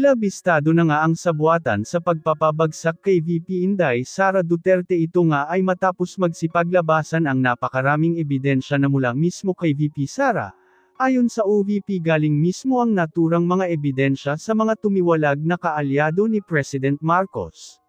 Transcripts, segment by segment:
Tila bistado na nga ang sabuatan sa pagpapabagsak kay VP Inday Sara Duterte. Ito nga ay matapos magsipaglabasan ang napakaraming ebidensya na mula mismo kay VP Sara. Ayon sa OVP, galing mismo ang naturang mga ebidensya sa mga tumiwalag na kaalyado ni President Marcos.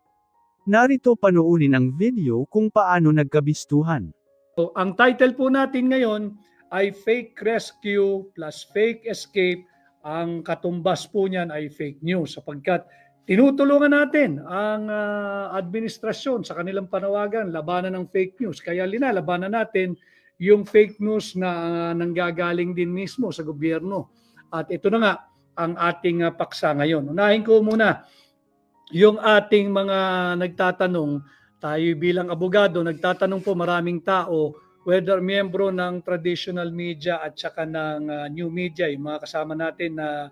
Narito panoorin ang video kung paano nagkabistuhan. Ang title po natin ngayon ay Fake Rescue plus Fake Escape. Ang katumbas po niyan ay fake news sapagkat tinutulungan natin ang administrasyon sa kanilang panawagan, labanan ng fake news. Kaya linalabanan natin yung fake news na nanggagaling din mismo sa gobyerno. At ito na nga ang ating paksa ngayon. Unahin ko muna yung ating mga nagtatanong. Tayo bilang abogado, nagtatanong po maraming tao whether miyembro ng traditional media at saka ng new media, yung mga kasama natin na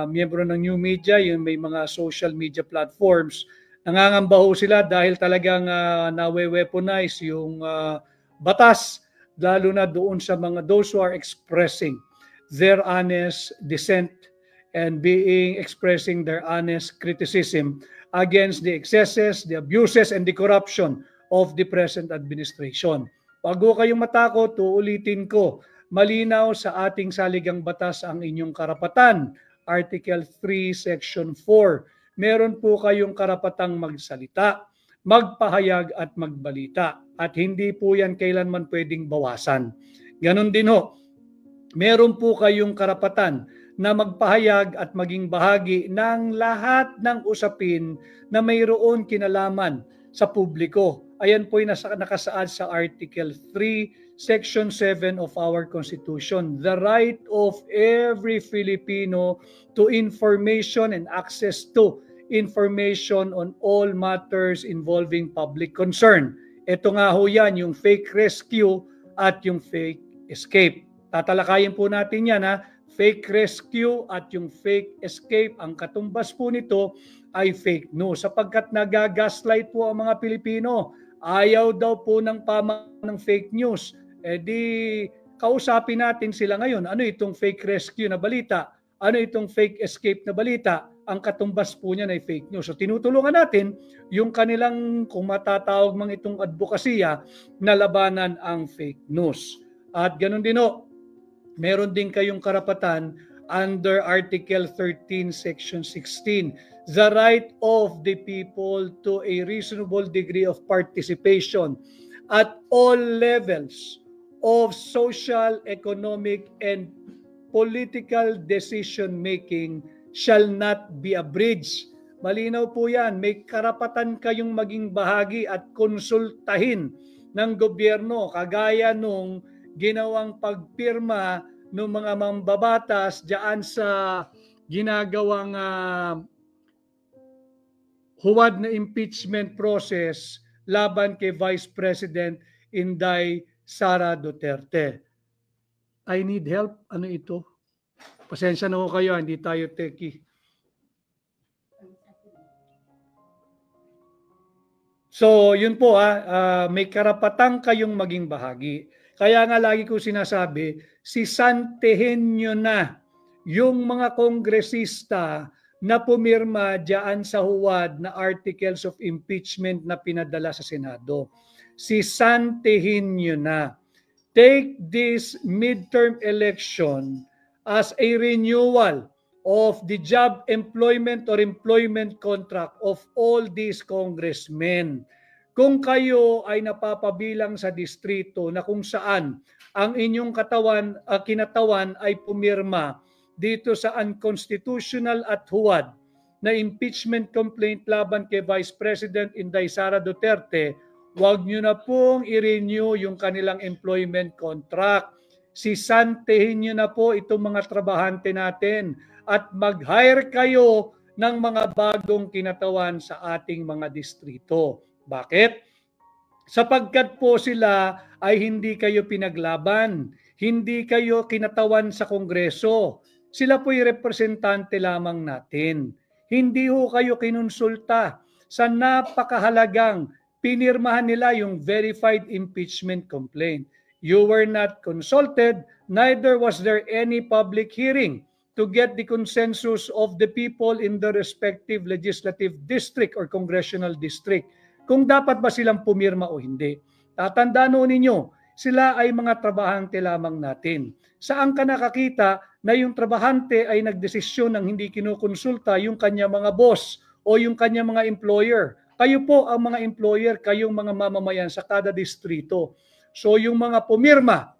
miyembro ng new media, yung may mga social media platforms, nangangamba ho sila dahil talagang nawe-weaponize yung batas, lalo na doon sa mga those who are expressing their honest dissent and expressing their honest criticism against the excesses, the abuses, and the corruption of the present administration. Bago kayong matakot, uulitin ko, malinaw sa ating saligang batas ang inyong karapatan. Article 3, Section 4. Meron po kayong karapatang magsalita, magpahayag at magbalita. At hindi po yan kailanman pwedeng bawasan. Ganon din ho, meron po kayong karapatan na magpahayag at maging bahagi ng lahat ng usapin na mayroon kinalaman sa publiko. Ayan po yung nakasaad sa Article 3, Section 7 of our Constitution. The right of every Filipino to information and access to information on all matters involving public concern. Ito nga ho yan, yung fake rescue at yung fake escape. Tatalakayin po natin yan ha. Fake rescue at yung fake escape, ang katumbas po nito ay fake news sapagkat nagagaslight po ang mga Pilipino. Ayaw daw po ng ng fake news. Di kausapin natin sila ngayon. Ano itong fake rescue na balita? Ano itong fake escape na balita? Ang katumbas po niyan ay fake news. So tinutulungan natin yung kanilang, kung matatawag mang itong advokasya, na labanan ang fake news. At ganun din o, meron din kayong karapatan under Article 13, Section 16. The right of the people to a reasonable degree of participation at all levels of social, economic, and political decision-making shall not be abridged. Malinaw po yan. May karapatan kayong maging bahagi at konsultahin ng gobyerno kagaya nung ginawang pagpirma ng mga mambabatas diyan sa ginagawang huwad na impeachment process laban kay Vice President Inday Sara Duterte. I need help. Ano ito? Pasensya na ho kayo, hindi tayo techie. So, yun po may karapatang kayong maging bahagi. Kaya nga lagi ko sinasabi, sisantehin nyo na yung mga kongresista na pumirma diyan sa huwad na articles of impeachment na pinadala sa Senado. Sisantehin nyo na. Take this midterm election as a renewal of the job employment or employment contract of all these congressmen. Kung kayo ay napapabilang sa distrito na kung saan ang inyong kinatawan ay pumirma dito sa unconstitutional at huwad na impeachment complaint laban kay Vice President Inday Sara Duterte, huwag nyo na pong i-renew yung kanilang employment contract. Sisantehin nyo na po itong mga trabahante natin at mag-hire kayo ng mga bagong kinatawan sa ating mga distrito. Bakit? Sapagkat po sila ay hindi kayo pinaglaban, hindi kayo kinatawan sa Kongreso. Sila po'y representante lamang natin. Hindi ho kayo kinonsulta sa napakahalagang pinirmahan nila yung verified impeachment complaint. You were not consulted, neither was there any public hearing to get the consensus of the people in the respective legislative district or congressional district kung dapat ba silang pumirma o hindi. Tatandaan ninyo, sila ay mga trabahante lamang natin. Saan ka nakakita na yung trabahante ay nagdesisyon ng hindi kinukonsulta yung kanya mga boss o yung kanya mga employer? Kayo po ang mga employer, kayong mga mamamayan sa kada distrito. So yung mga pumirma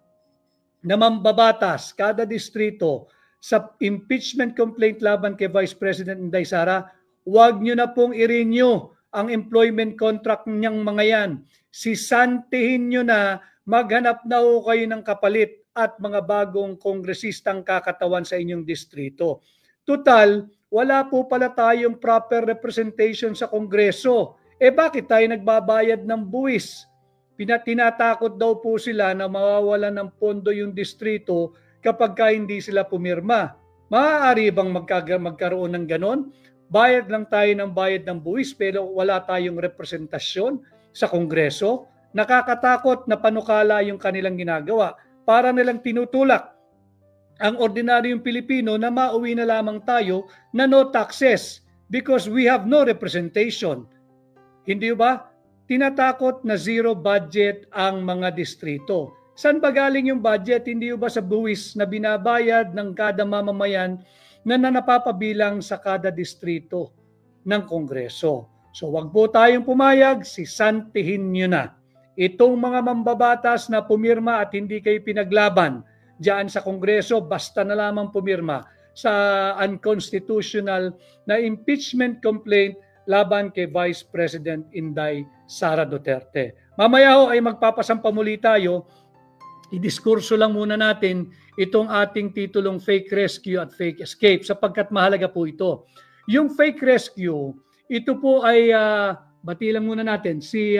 na mambabatas kada distrito sa impeachment complaint laban kay Vice President Inday Sara, huwag nyo na pong i-renew ang employment contract niyang mga yan. Sisantihin nyo na, maghanap na ho kayo ng kapalit at mga bagong kongresistang kakatawan sa inyong distrito. Total, wala po pala tayong proper representation sa Kongreso. Bakit tayo nagbabayad ng buwis? Tinatakot daw po sila na mawawalan ng pondo yung distrito kapag hindi sila pumirma. Maaari bang magkaroon ng ganon? Bayad lang tayo ng bayad ng buwis pero wala tayong representasyon sa Kongreso. Nakakatakot na panukala yung kanilang ginagawa. Para nilang tinutulak ang ordinaryong Pilipino na mauwi na lamang tayo na no taxes because we have no representation. Hindi ba? Tinatakot na zero budget ang mga distrito. Saan ba galing yung budget? Hindi ba sa buwis na binabayad ng kada mamamayan na napapabilang sa kada distrito ng Kongreso? So wag po tayong pumayag, sisantihin nyo na. Itong mga mambabatas na pumirma at hindi kayo pinaglaban diyan sa Kongreso, basta na lamang pumirma sa unconstitutional na impeachment complaint laban kay Vice President Inday Sara Duterte. Mamaya ho ay magpapasampa muli tayo. I-diskurso lang muna natin itong ating titulong Fake Rescue at Fake Escape sapagkat mahalaga po ito. Yung Fake Rescue, ito po ay bati lang muna natin si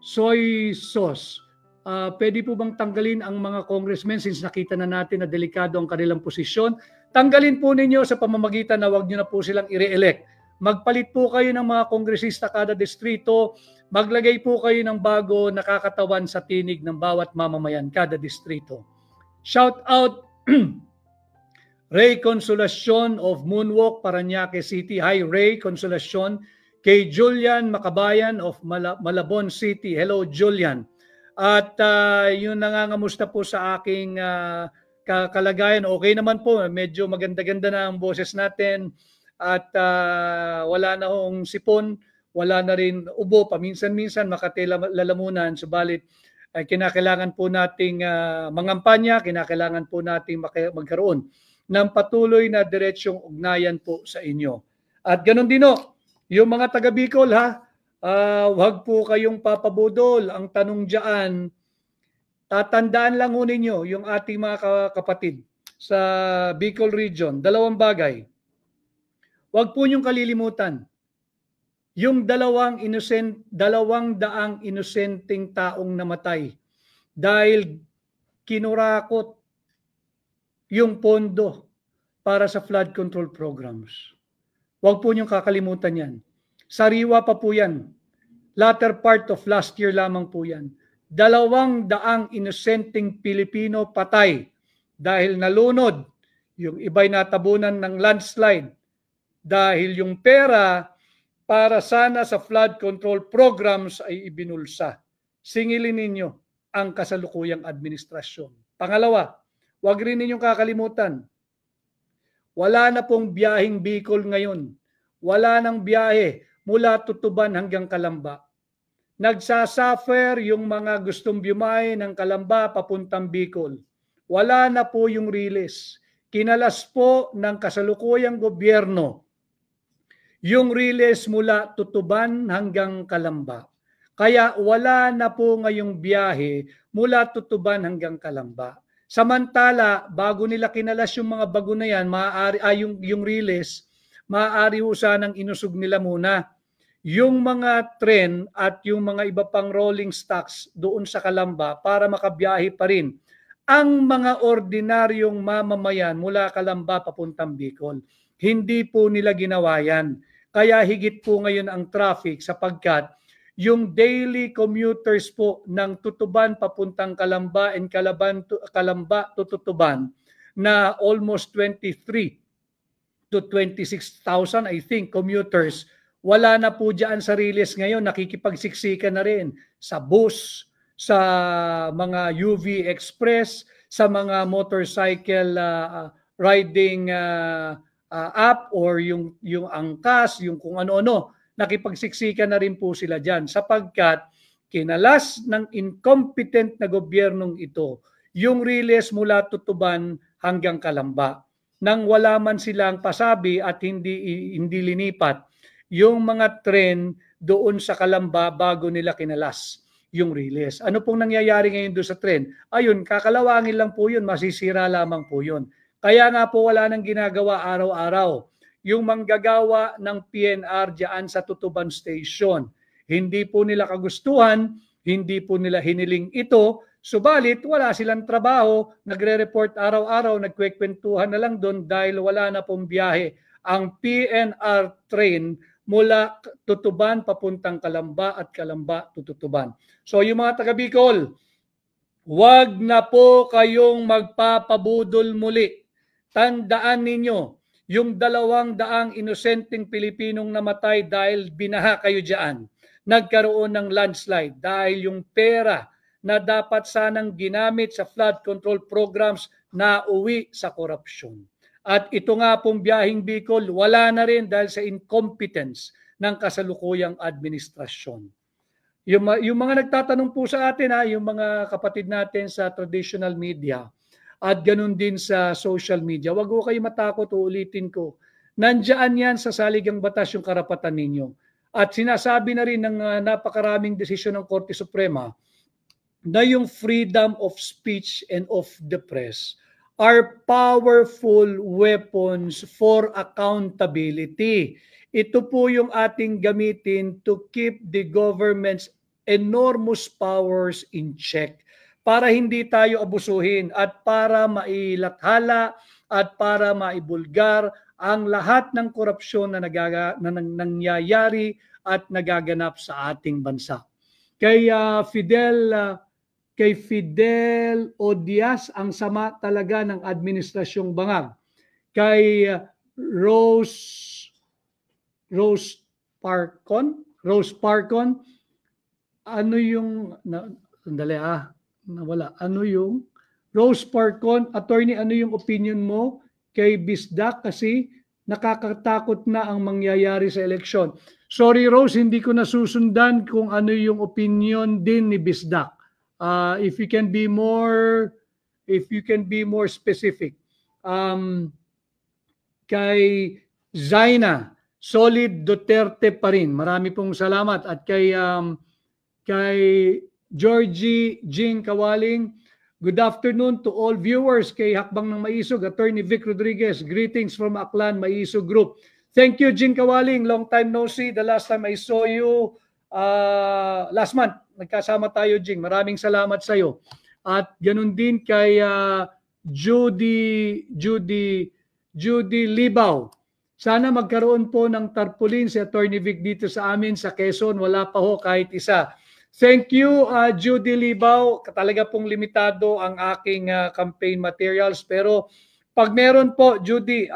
Soy Sos. Pwede po bang tanggalin ang mga congressmen since nakita na natin na delikado ang kanilang posisyon? Tanggalin po ninyo sa pamamagitan na wag nyo na po silang i-re-elect. Magpalit po kayo ng mga kongresista kada distrito. Maglagay po kayo ng bago nakakatawan sa tinig ng bawat mamamayan kada distrito. Shout out Ray Consolacion of Moonwalk, Parañaque City. Hi Ray Consolacion. Kay Julian Makabayan of Malabon City. Hello Julian. At yung nangangamusta po sa aking kalagayan, okay naman po, medyo maganda-ganda na ang boses natin at wala na hong sipon, wala na rin ubo, paminsan-minsan makatila-lalamunan, subalit kinakailangan po nating mangampanya, kinakailangan po nating magkaroon ng patuloy na diretsyong ugnayan po sa inyo. At ganun din yung mga taga Bicol huwag po kayong papabudol. Ang tanong diyan, tatandaan lang ho ninyo yung ating mga kapatid sa Bicol region. Dalawang bagay. Huwag po niyong kalilimutan. Yung dalawang daang inosenteng taong namatay dahil kinurakot yung pondo para sa flood control programs. Huwag po niyong kakalimutan yan. Sariwa pa po yan. Latter part of last year lamang po yan. 200 inosenteng Pilipino patay dahil nalunod. Yung iba'y natabunan ng landslide dahil yung pera para sana sa flood control programs ay ibinulsa. Singilin ninyo ang kasalukuyang administrasyon. Pangalawa, huwag rin ninyong kakalimutan. Wala na pong biyaheng Bicol ngayon. Wala nang biyahe mula Tutuban hanggang Calamba. Nagsasuffer yung mga gustong biyahe ng Calamba papuntang Bicol. Wala na po yung release. Kinalas po ng kasalukuyang gobyerno yung release mula Tutuban hanggang Calamba. Kaya wala na po ngayong biyahe mula Tutuban hanggang Calamba. Samantala, bago nila kinalas yung mga bago na yan, yung release, maaari ho sanang inusog nila muna yung mga tren at yung mga iba pang rolling stocks doon sa Calamba para makabiyahe pa rin ang mga ordinaryong mamamayan mula Calamba papuntang Bicol. Hindi po nila ginawa yan. Kaya higit po ngayon ang traffic sapagkat yung daily commuters po ng Tutuban papuntang Calamba and Calamba to Tutuban, na almost 23 to 26,000, I think, commuters, wala na po dyan sa release ngayon, nakikipagsiksikan na rin sa bus, sa mga UV Express, sa mga motorcycle riding app or yung angkas, yung kung ano-ano, nakipagsiksikan na rin po sila dyan sapagkat kinalas ng incompetent na gobyernong ito yung release mula Tutuban hanggang Calamba nang wala man silang pasabi at hindi linipat yung mga tren doon sa Calamba bago nila kinalas yung release. Ano pong nangyayari ngayon doon sa tren? Ayun, kakalawangin lang po yun, masisira lamang po yun. Kaya nga po wala nang ginagawa araw-araw. Yung manggagawa ng PNR dyan sa Tutuban Station, hindi po nila kagustuhan, hindi po nila hiniling ito, subalit wala silang trabaho, nagre-report araw-araw, nagkwekwentuhan na lang doon dahil wala na pong biyahe. Ang PNR train mula Tutuban papuntang Calamba at Calamba to Tutuban. So yung mga taga Bicol, wag na po kayong magpapabudol muli. Tandaan ninyo, yung 200 inosenteng Pilipinong namatay dahil binaha kayo dyan. Nagkaroon ng landslide dahil yung pera na dapat sanang ginamit sa flood control programs na uwi sa korupsyon. At ito nga pong biyaheng Bicol, wala na rin dahil sa incompetence ng kasalukuyang administrasyon. Yung mga nagtatanong po sa atin, yung mga kapatid natin sa traditional media at ganun din sa social media, wag ko kayo matakot, uulitin ko. Nandiyan yan sa saligang batas yung karapatan ninyo. At sinasabi na rin ng napakaraming desisyon ng Korte Suprema na yung freedom of speech and of the press are powerful weapons for accountability. Ito po yung ating gamitin to keep the government's enormous powers in check para hindi tayo abusuhin at para mailathala at para maibulgar ang lahat ng korupsyon na nangyayari at nagaganap sa ating bansa. Kaya kay Fidel Odias, ang sama talaga ng administrasyong Bangag. Kay Rose Parcon, ano yung nawala. Ano yung Rose Parcon, attorney, ano yung opinion mo kay Bisdak kasi nakakatakot na ang mangyayari sa eleksyon? Sorry Rose, hindi ko nasusundan kung ano yung opinion din ni Bisdak. If you can be more specific. Kay Zaina, solid Duterte pa rin. Marami pong salamat. At kay Georgie Jing Kawaling, good afternoon to all viewers. Kay Hakbang ng Maisog, Attorney Vic Rodriguez, greetings from Aklan Maisog Group. Thank you, Jing Kawaling. Long time no see. The last time I saw you, last month, nagkasama tayo, Jing. Maraming salamat sa iyo. At ganun din kay Judy Libaw. Sana magkaroon po ng tarpaulin si Attorney Vic dito sa amin sa Quezon. Wala pa ho kahit isa. Thank you, Judy Libaw. Talaga pong limitado ang aking campaign materials. Pero pag meron po, Judy,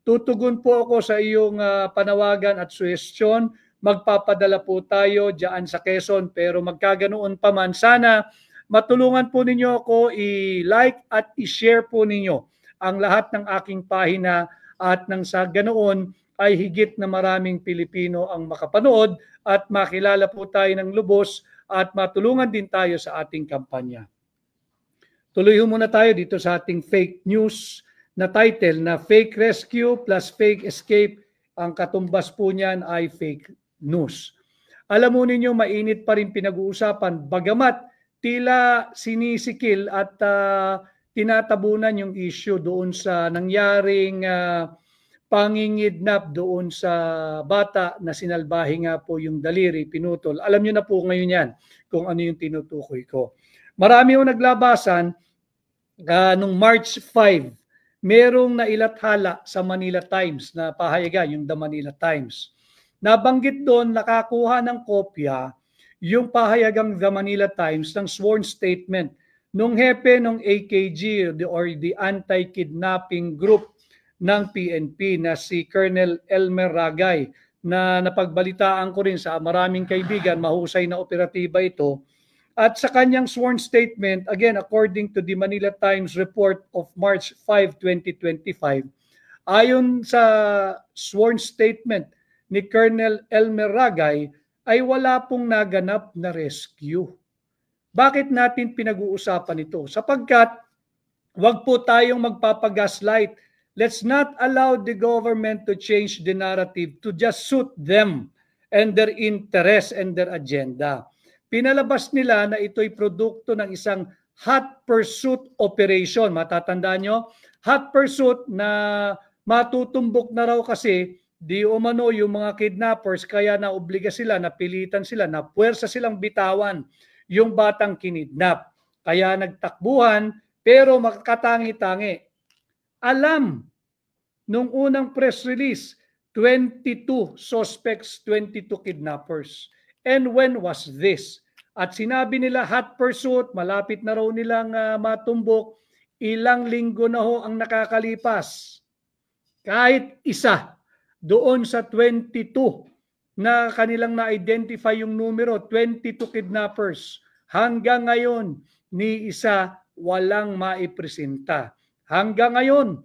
tutugon po ako sa iyong panawagan at suggestion. Magpapadala po tayo dyan sa Quezon, pero magkaganoon pa man, sana matulungan po ninyo ako i-like at i-share po ninyo ang lahat ng aking pahina at nang sa ganoon ay higit na maraming Pilipino ang makapanood at makilala po tayo ng lubos at matulungan din tayo sa ating kampanya. Tuloy muna tayo dito sa ating fake news na title na Fake Rescue plus Fake Escape. Ang katumbas po niyan ay fake news. Alam mo ninyo, mainit pa rin pinag-uusapan bagamat tila sinisikil at tinatabunan yung issue doon sa nangyaring pangingidnap doon sa bata na sinalbahe nga po yung daliri, pinutol. Alam nyo na po ngayon yan kung ano yung tinutukoy ko. Marami yung naglabasan nung March 5, merong nailathala sa Manila Times na pahayagan, yung The Manila Times. Nabanggit doon, nakakuha ng kopya yung pahayagang The Manila Times ng sworn statement nung hepe ng AKG or the anti-kidnapping group ng PNP na si Colonel Elmer Ragay, na napagbalitaan ko rin sa maraming kaibigan, mahusay na operatiba ito. At sa kanyang sworn statement, again, according to the Manila Times report of March 5, 2025, ayon sa sworn statement ni Colonel Elmer Ragay, ay wala pong naganap na rescue. Bakit natin pinag-uusapan ito? Sapagkat wag po tayong magpapagaslight. Let's not allow the government to change the narrative to just suit them and their interests and their agenda. Pinalabas nila na ito'y produkto ng isang hot pursuit operation. Matatandaan nyo? Hot pursuit na matutumbok na raw kasi di umano yung mga kidnappers, kaya naobliga sila, napilitan sila, napuwersa silang bitawan yung batang kinidnap. Kaya nagtakbuhan, pero makakatangi-tangi. Alam, nung unang press release, 22 suspects, 22 kidnappers. And when was this? At sinabi nila hot pursuit, malapit na raw nilang matumbok, ilang linggo na ho ang nakakalipas. Kahit isa doon sa 22 na kanilang na-identify yung numero, 22 kidnappers. Hanggang ngayon, ni isa walang maipresenta. Hanggang ngayon,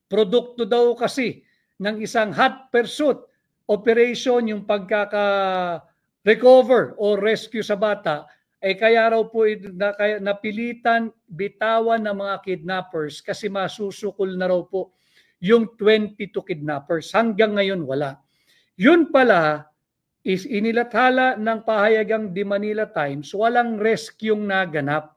produkto daw kasi ng isang hot pursuit operation yung pagkaka-recover o rescue sa bata, ay kaya raw po napilitan bitawan ng mga kidnappers kasi masusukol na raw po yung 22 kidnappers. Hanggang ngayon wala. Yun pala is inilathala ng pahayagang The Manila Times, walang rescue naganap.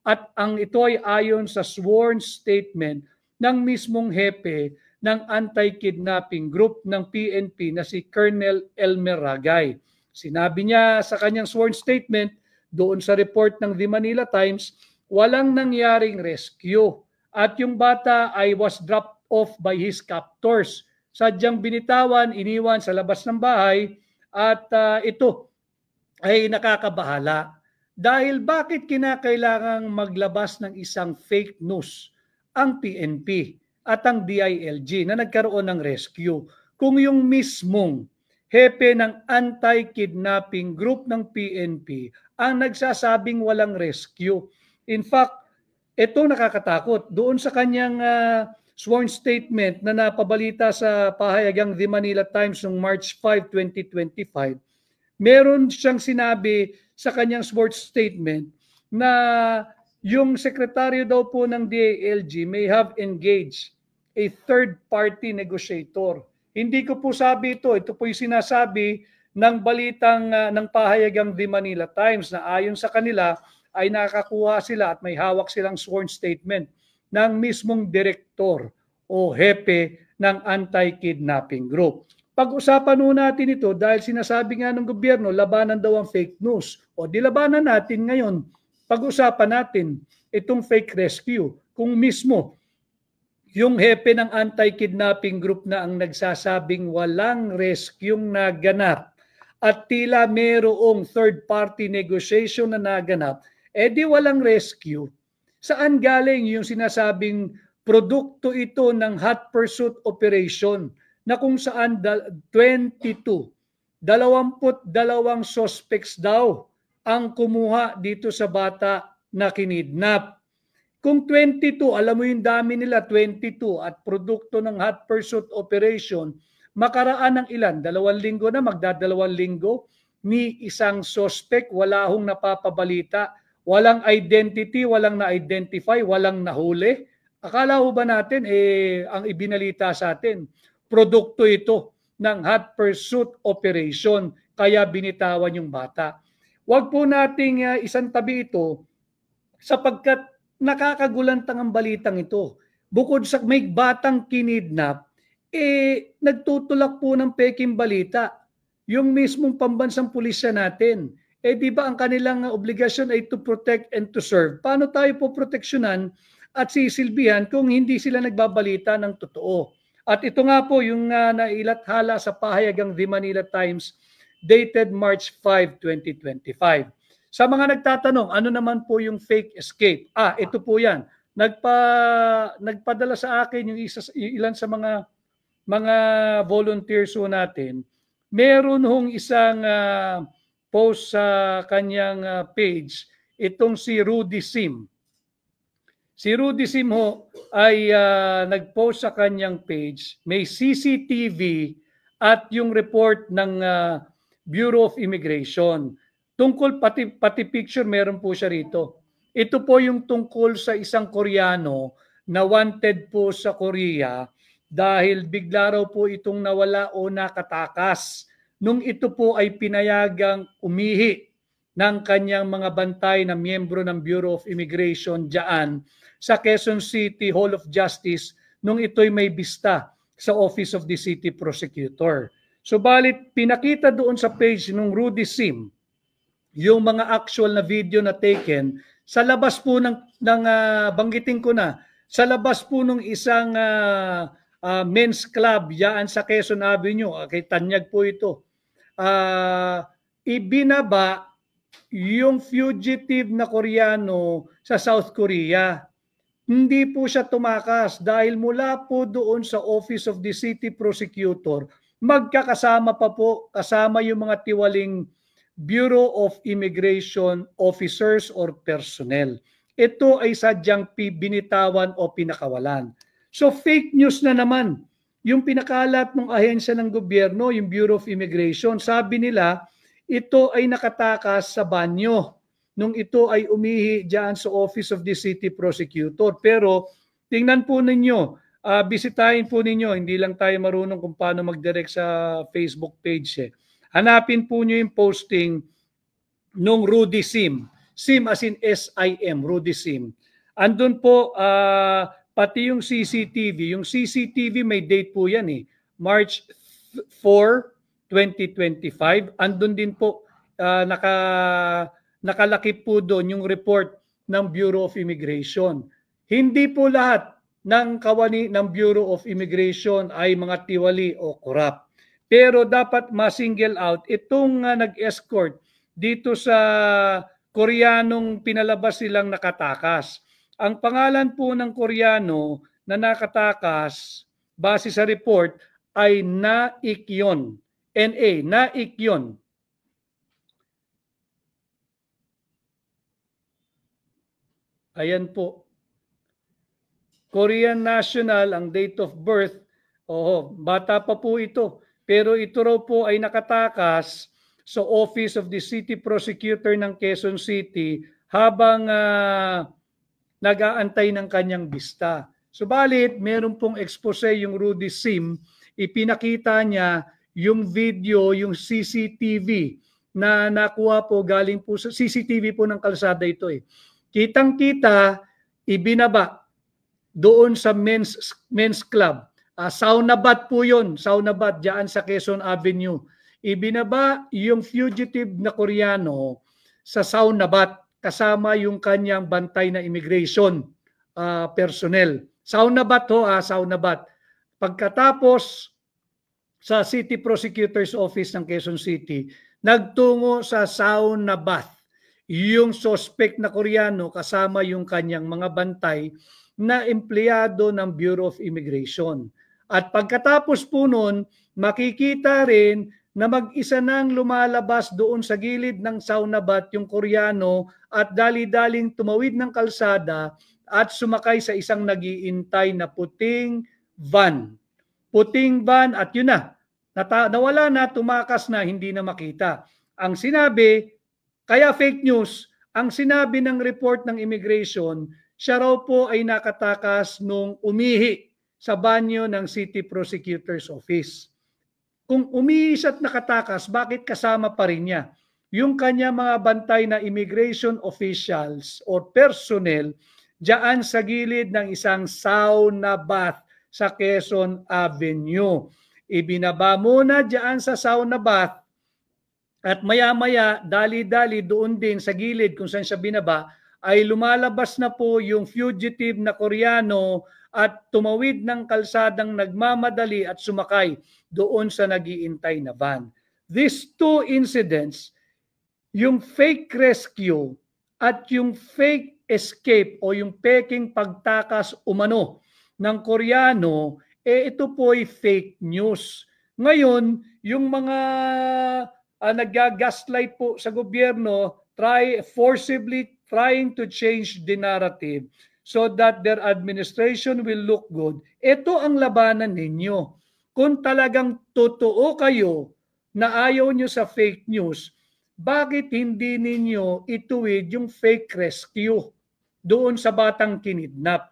At ang ito ay ayon sa sworn statement ng mismong hepe ng anti-kidnapping group ng PNP na si Colonel Elmer Ragay. Sinabi niya sa kanyang sworn statement doon sa report ng The Manila Times, walang nangyaring rescue. At yung bata ay was dropped off by his captors. Sadyang binitawan, iniwan sa labas ng bahay at ito ay nakakabahala. Dahil bakit kinakailangang maglabas ng isang fake news ang PNP at ang DILG na nagkaroon ng rescue kung yung mismong hepe ng anti-kidnapping group ng PNP ang nagsasabing walang rescue. In fact, ito nakakatakot. Doon sa kanyang sworn statement na napabalita sa pahayagang The Manila Times noong March 5, 2025, meron siyang sinabi sa kanyang sworn statement na yung sekretaryo daw po ng DILG may have engaged a third-party negotiator. Hindi ko po sabi ito po yung sinasabi ng balitang ng pahayagang The Manila Times na ayon sa kanila ay nakakuha sila at may hawak silang sworn statement ng mismong direktor o hepe ng anti-kidnapping group. Pag-usapan nun natin ito dahil sinasabi nga ng gobyerno, labanan daw ang fake news. O dilabanan natin ngayon, pag-usapan natin itong fake rescue. Kung mismo yung hepe ng anti-kidnapping group na ang nagsasabing walang rescue naganap at tila merong third-party negotiation na naganap, di walang rescue. Saan galing yung sinasabing produkto ito ng hot pursuit operation na kung saan 22 suspects daw ang kumuha dito sa bata na kinidnap. Kung 22, alam mo yung dami nila, 22 at produkto ng hot pursuit operation, makaraan ng ilan? 2 linggo na, magdadalawang linggo, ni isang suspect, wala hong napapabalita, walang identity, walang na-identify, walang nahuli. Akala ho ba natin, ang ibinalita sa atin, produkto ito ng hot pursuit operation, kaya binitawan yung bata. Huwag po nating isang tabi ito sapagkat nakakagulantang ang balitang ito. Bukod sa may batang kinidnap, nagtutulak po ng peking balita. Yung mismong pambansang pulisya natin, di ba ang kanilang obligasyon ay to protect and to serve? Paano tayo po proteksyonan at sisilbihan kung hindi sila nagbabalita ng totoo? At ito nga po yung nailathala sa pahayagang The Manila Times dated March 5, 2025. Sa mga nagtatanong, ano naman po yung fake escape? Ito po yan. Nagpadala sa akin yung ilan sa mga volunteers ho natin. Meron hong isang post sa kanyang page, itong si Rudy Sim. Si Rudy Sim ho ay nag-post sa kanyang page, may CCTV at yung report ng Bureau of Immigration. Tungkol pati picture meron po siya rito. Ito po yung tungkol sa isang Koreano na wanted po sa Korea dahil bigla raw po itong nawala o nakatakas nung ito po ay pinayagang umihi ng kanyang mga bantay na miyembro ng Bureau of Immigration diyan sa Quezon City Hall of Justice nung ito'y may bista sa Office of the City Prosecutor. Subalit pinakita doon sa page ng Rudy Sim yung mga actual na video na taken sa labas po ng banggitin ko na, sa labas po ng isang men's club yan sa Quezon Avenue, kay Tanyag po ito. Ibinaba yung fugitive na Koreano sa South Korea. Hindi po siya tumakas dahil mula po doon sa Office of the City Prosecutor, magkakasama pa po, kasama yung mga tiwaling Bureau of Immigration officers or personnel. Ito ay sadyang binitawan o pinakawalan. So fake news na naman. Yung pinakalat ng ahensya ng gobyerno, yung Bureau of Immigration, sabi nila, ito ay nakatakas sa banyo nung ito ay umihi diyan sa Office of the City Prosecutor. Pero tingnan po ninyo, bisitahin po ninyo, hindi lang tayo marunong kung paano mag-direct sa Facebook page. Hanapin po nyo yung posting nung Rudy Sim. Sim as in S-I-M, Rudy Sim. Andun po, pati yung CCTV. Yung CCTV may date po yan March 4, 2025. Andun din po, nakalakip po doon yung report ng Bureau of Immigration. Hindi po lahat ng kawani ng Bureau of Immigration ay mga tiwali o corrupt. Pero dapat ma-single out itong nag-escort dito sa Koreanong pinalabas silang nakatakas. Ang pangalan po ng Koreano na nakatakas base sa report ay Na-ik-yeon. N-A, Na-ik-yeon. Ayan po. Korean national, ang date of birth, bata pa po ito. Pero ito raw po ay nakatakas sa Office of the City Prosecutor ng Quezon City habang nag-aantay ng kanyang bista. Subalit, meron pong expose yung Rudy Sim, ipinakita niya yung video, yung CCTV na nakuha po galing po sa CCTV po ng kalsada ito Kitang-kita, ibinaba doon sa men's club. Sauna bat po yun, sauna bat dyan sa Quezon Avenue. Ibinaba yung fugitive na Koreano sa sauna bat kasama yung kanyang bantay na immigration personnel. Sauna bat sauna bat. Pagkatapos sa City Prosecutor's Office ng Quezon City, nagtungo sa sauna bath yung suspect na Koreano kasama yung kanyang mga bantay na empleyado ng Bureau of Immigration. At pagkatapos po nun, makikita rin na mag-isa nang lumalabas doon sa gilid ng sauna bath yung Koreano at dali-daling tumawid ng kalsada at sumakay sa isang nag-iintay na puting van. Puting van at yun na, nawala na, tumakas na, hindi na makita. Ang sinabi, kaya fake news, ang sinabi ng report ng immigration, siya raw po ay nakatakas nung umihi sa banyo ng City Prosecutor's Office. Kung umihi siya at nakatakas, bakit kasama pa rin niya yung kanya mga bantay na immigration officials or personnel diyan sa gilid ng isang sauna bath sa Quezon Avenue. Ibinaba muna diyan sa sauna bath at maya-maya, dali-dali doon din sa gilid kung saan siya binaba, ay lumalabas na po yung fugitive na Koreano at tumawid ng kalsadang nagmamadali at sumakay doon sa nag-iintay na van. These two incidents, yung fake rescue at yung fake escape o yung peking pagtakas umano ng Koreano, ito po ay fake news. Ngayon, yung mga nag-gaslight po sa gobyerno, forcibly trying to change the narrative so that their administration will look good. Ito ang labanan ninyo. Kung talagang totoo kayo na ayaw nyo sa fake news, bakit hindi ninyo ituwid yung fake rescue doon sa batang kinidnap?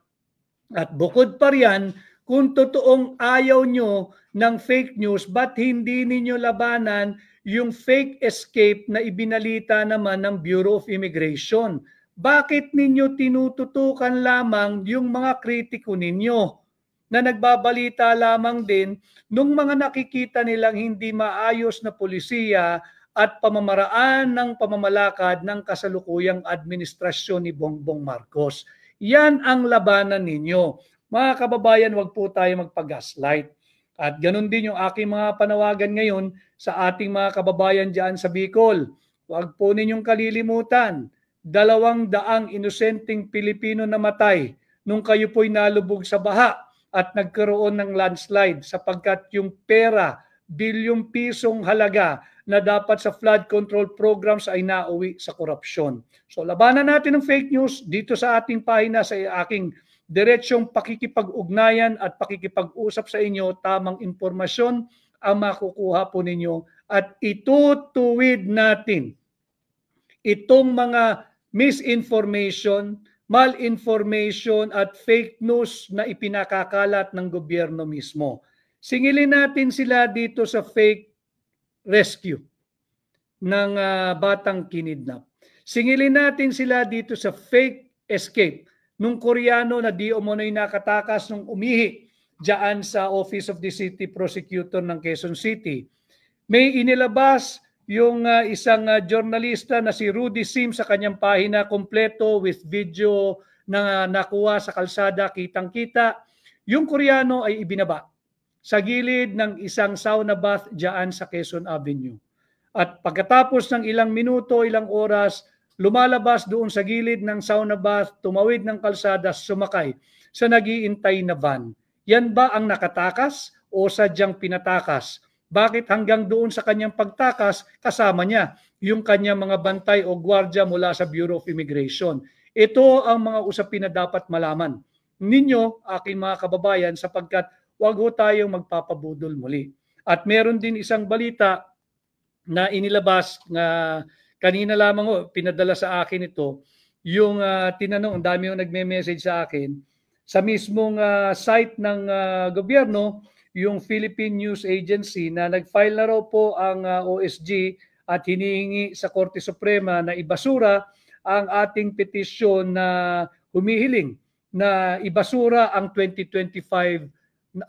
At bukod pa riyan, kung totoong ayaw nyo ng fake news, ba't hindi ninyo labanan yung fake escape na ibinalita naman ng Bureau of Immigration? Bakit ninyo tinututukan lamang yung mga kritiko ninyo na nagbabalita lamang din nung mga nakikita nilang hindi maayos na polisiya at pamamaraan ng pamamalakad ng kasalukuyang administrasyon ni Bongbong Marcos? Yan ang labanan ninyo. Mga kababayan, wag po tayo magpa-gaslight. At ganun din yung aking mga panawagan ngayon sa ating mga kababayan dyan sa Bicol. Wag po ninyong kalilimutan, 200 inosenteng Pilipino namatay nung kayo po'y nalubog sa baha at nagkaroon ng landslide sapagkat yung pera, bilyong pisong halaga na dapat sa flood control programs ay nauwi sa korupsyon. So labanan natin ng fake news dito sa ating pahina, sa aking diretsyong pakikipag-ugnayan at pakikipag-usap sa inyo. Tamang impormasyon ang makukuha po ninyo at itutuwid natin itong mga misinformation, malinformation at fake news na ipinakakalat ng gobyerno mismo. Singilin natin sila dito sa fake rescue ng batang kinidnap. Singilin natin sila dito sa fake escape nung Koreano na di umano'y nakatakas nung umihi diyan sa Office of the City Prosecutor ng Quezon City. May inilabas yung isang journalista na si Rudy Sim sa kanyang pahina kompleto with video na nakuha sa kalsada, kitang-kita. Yung Koreano ay ibinaba sa gilid ng isang sauna bath diyan sa Quezon Avenue. At pagkatapos ng ilang minuto, ilang oras, lumalabas doon sa gilid ng sauna bath, tumawid ng kalsada, sumakay sa nag-iintay na van. Yan ba ang nakatakas o sadyang pinatakas? Bakit hanggang doon sa kanyang pagtakas, kasama niya yung kanyang mga bantay o gwardiya mula sa Bureau of Immigration? Ito ang mga usapin na dapat malaman ninyo, aking mga kababayan, sapagkat wag ho tayong magpapabudol muli. At meron din isang balita na inilabas na kanina lamang ho, pinadala sa akin ito, yung tinanong, ang dami yung nagme-message sa akin, sa mismong site ng gobyerno, yung Philippine News Agency na nag-file na raw po ang OSG at hinihingi sa Korte Suprema na ibasura ang ating petisyon na humihiling na ibasura ang 2025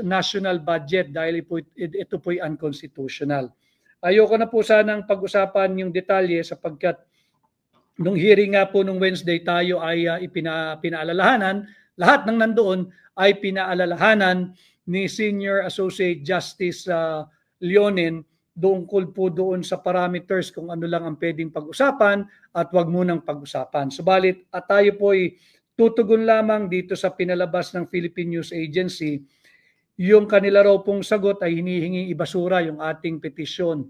national budget dahil ito po'y unconstitutional. Ayoko na po sanang pag-usapan yung detalye sapagkat nung hearing nga po nung Wednesday tayo ay pinaalalahanan, lahat ng nandoon ay pinaalalahanan ni Senior Associate Justice Leonin tungkol po doon sa parameters kung ano lang ang pwedeng pag-usapan at wag munang pag-usapan. Subalit at tayo po ay tutugon lamang dito sa pinalabas ng Philippine News Agency. Yung kanila raw pong sagot ay hinihingi ibasura yung ating petisyon.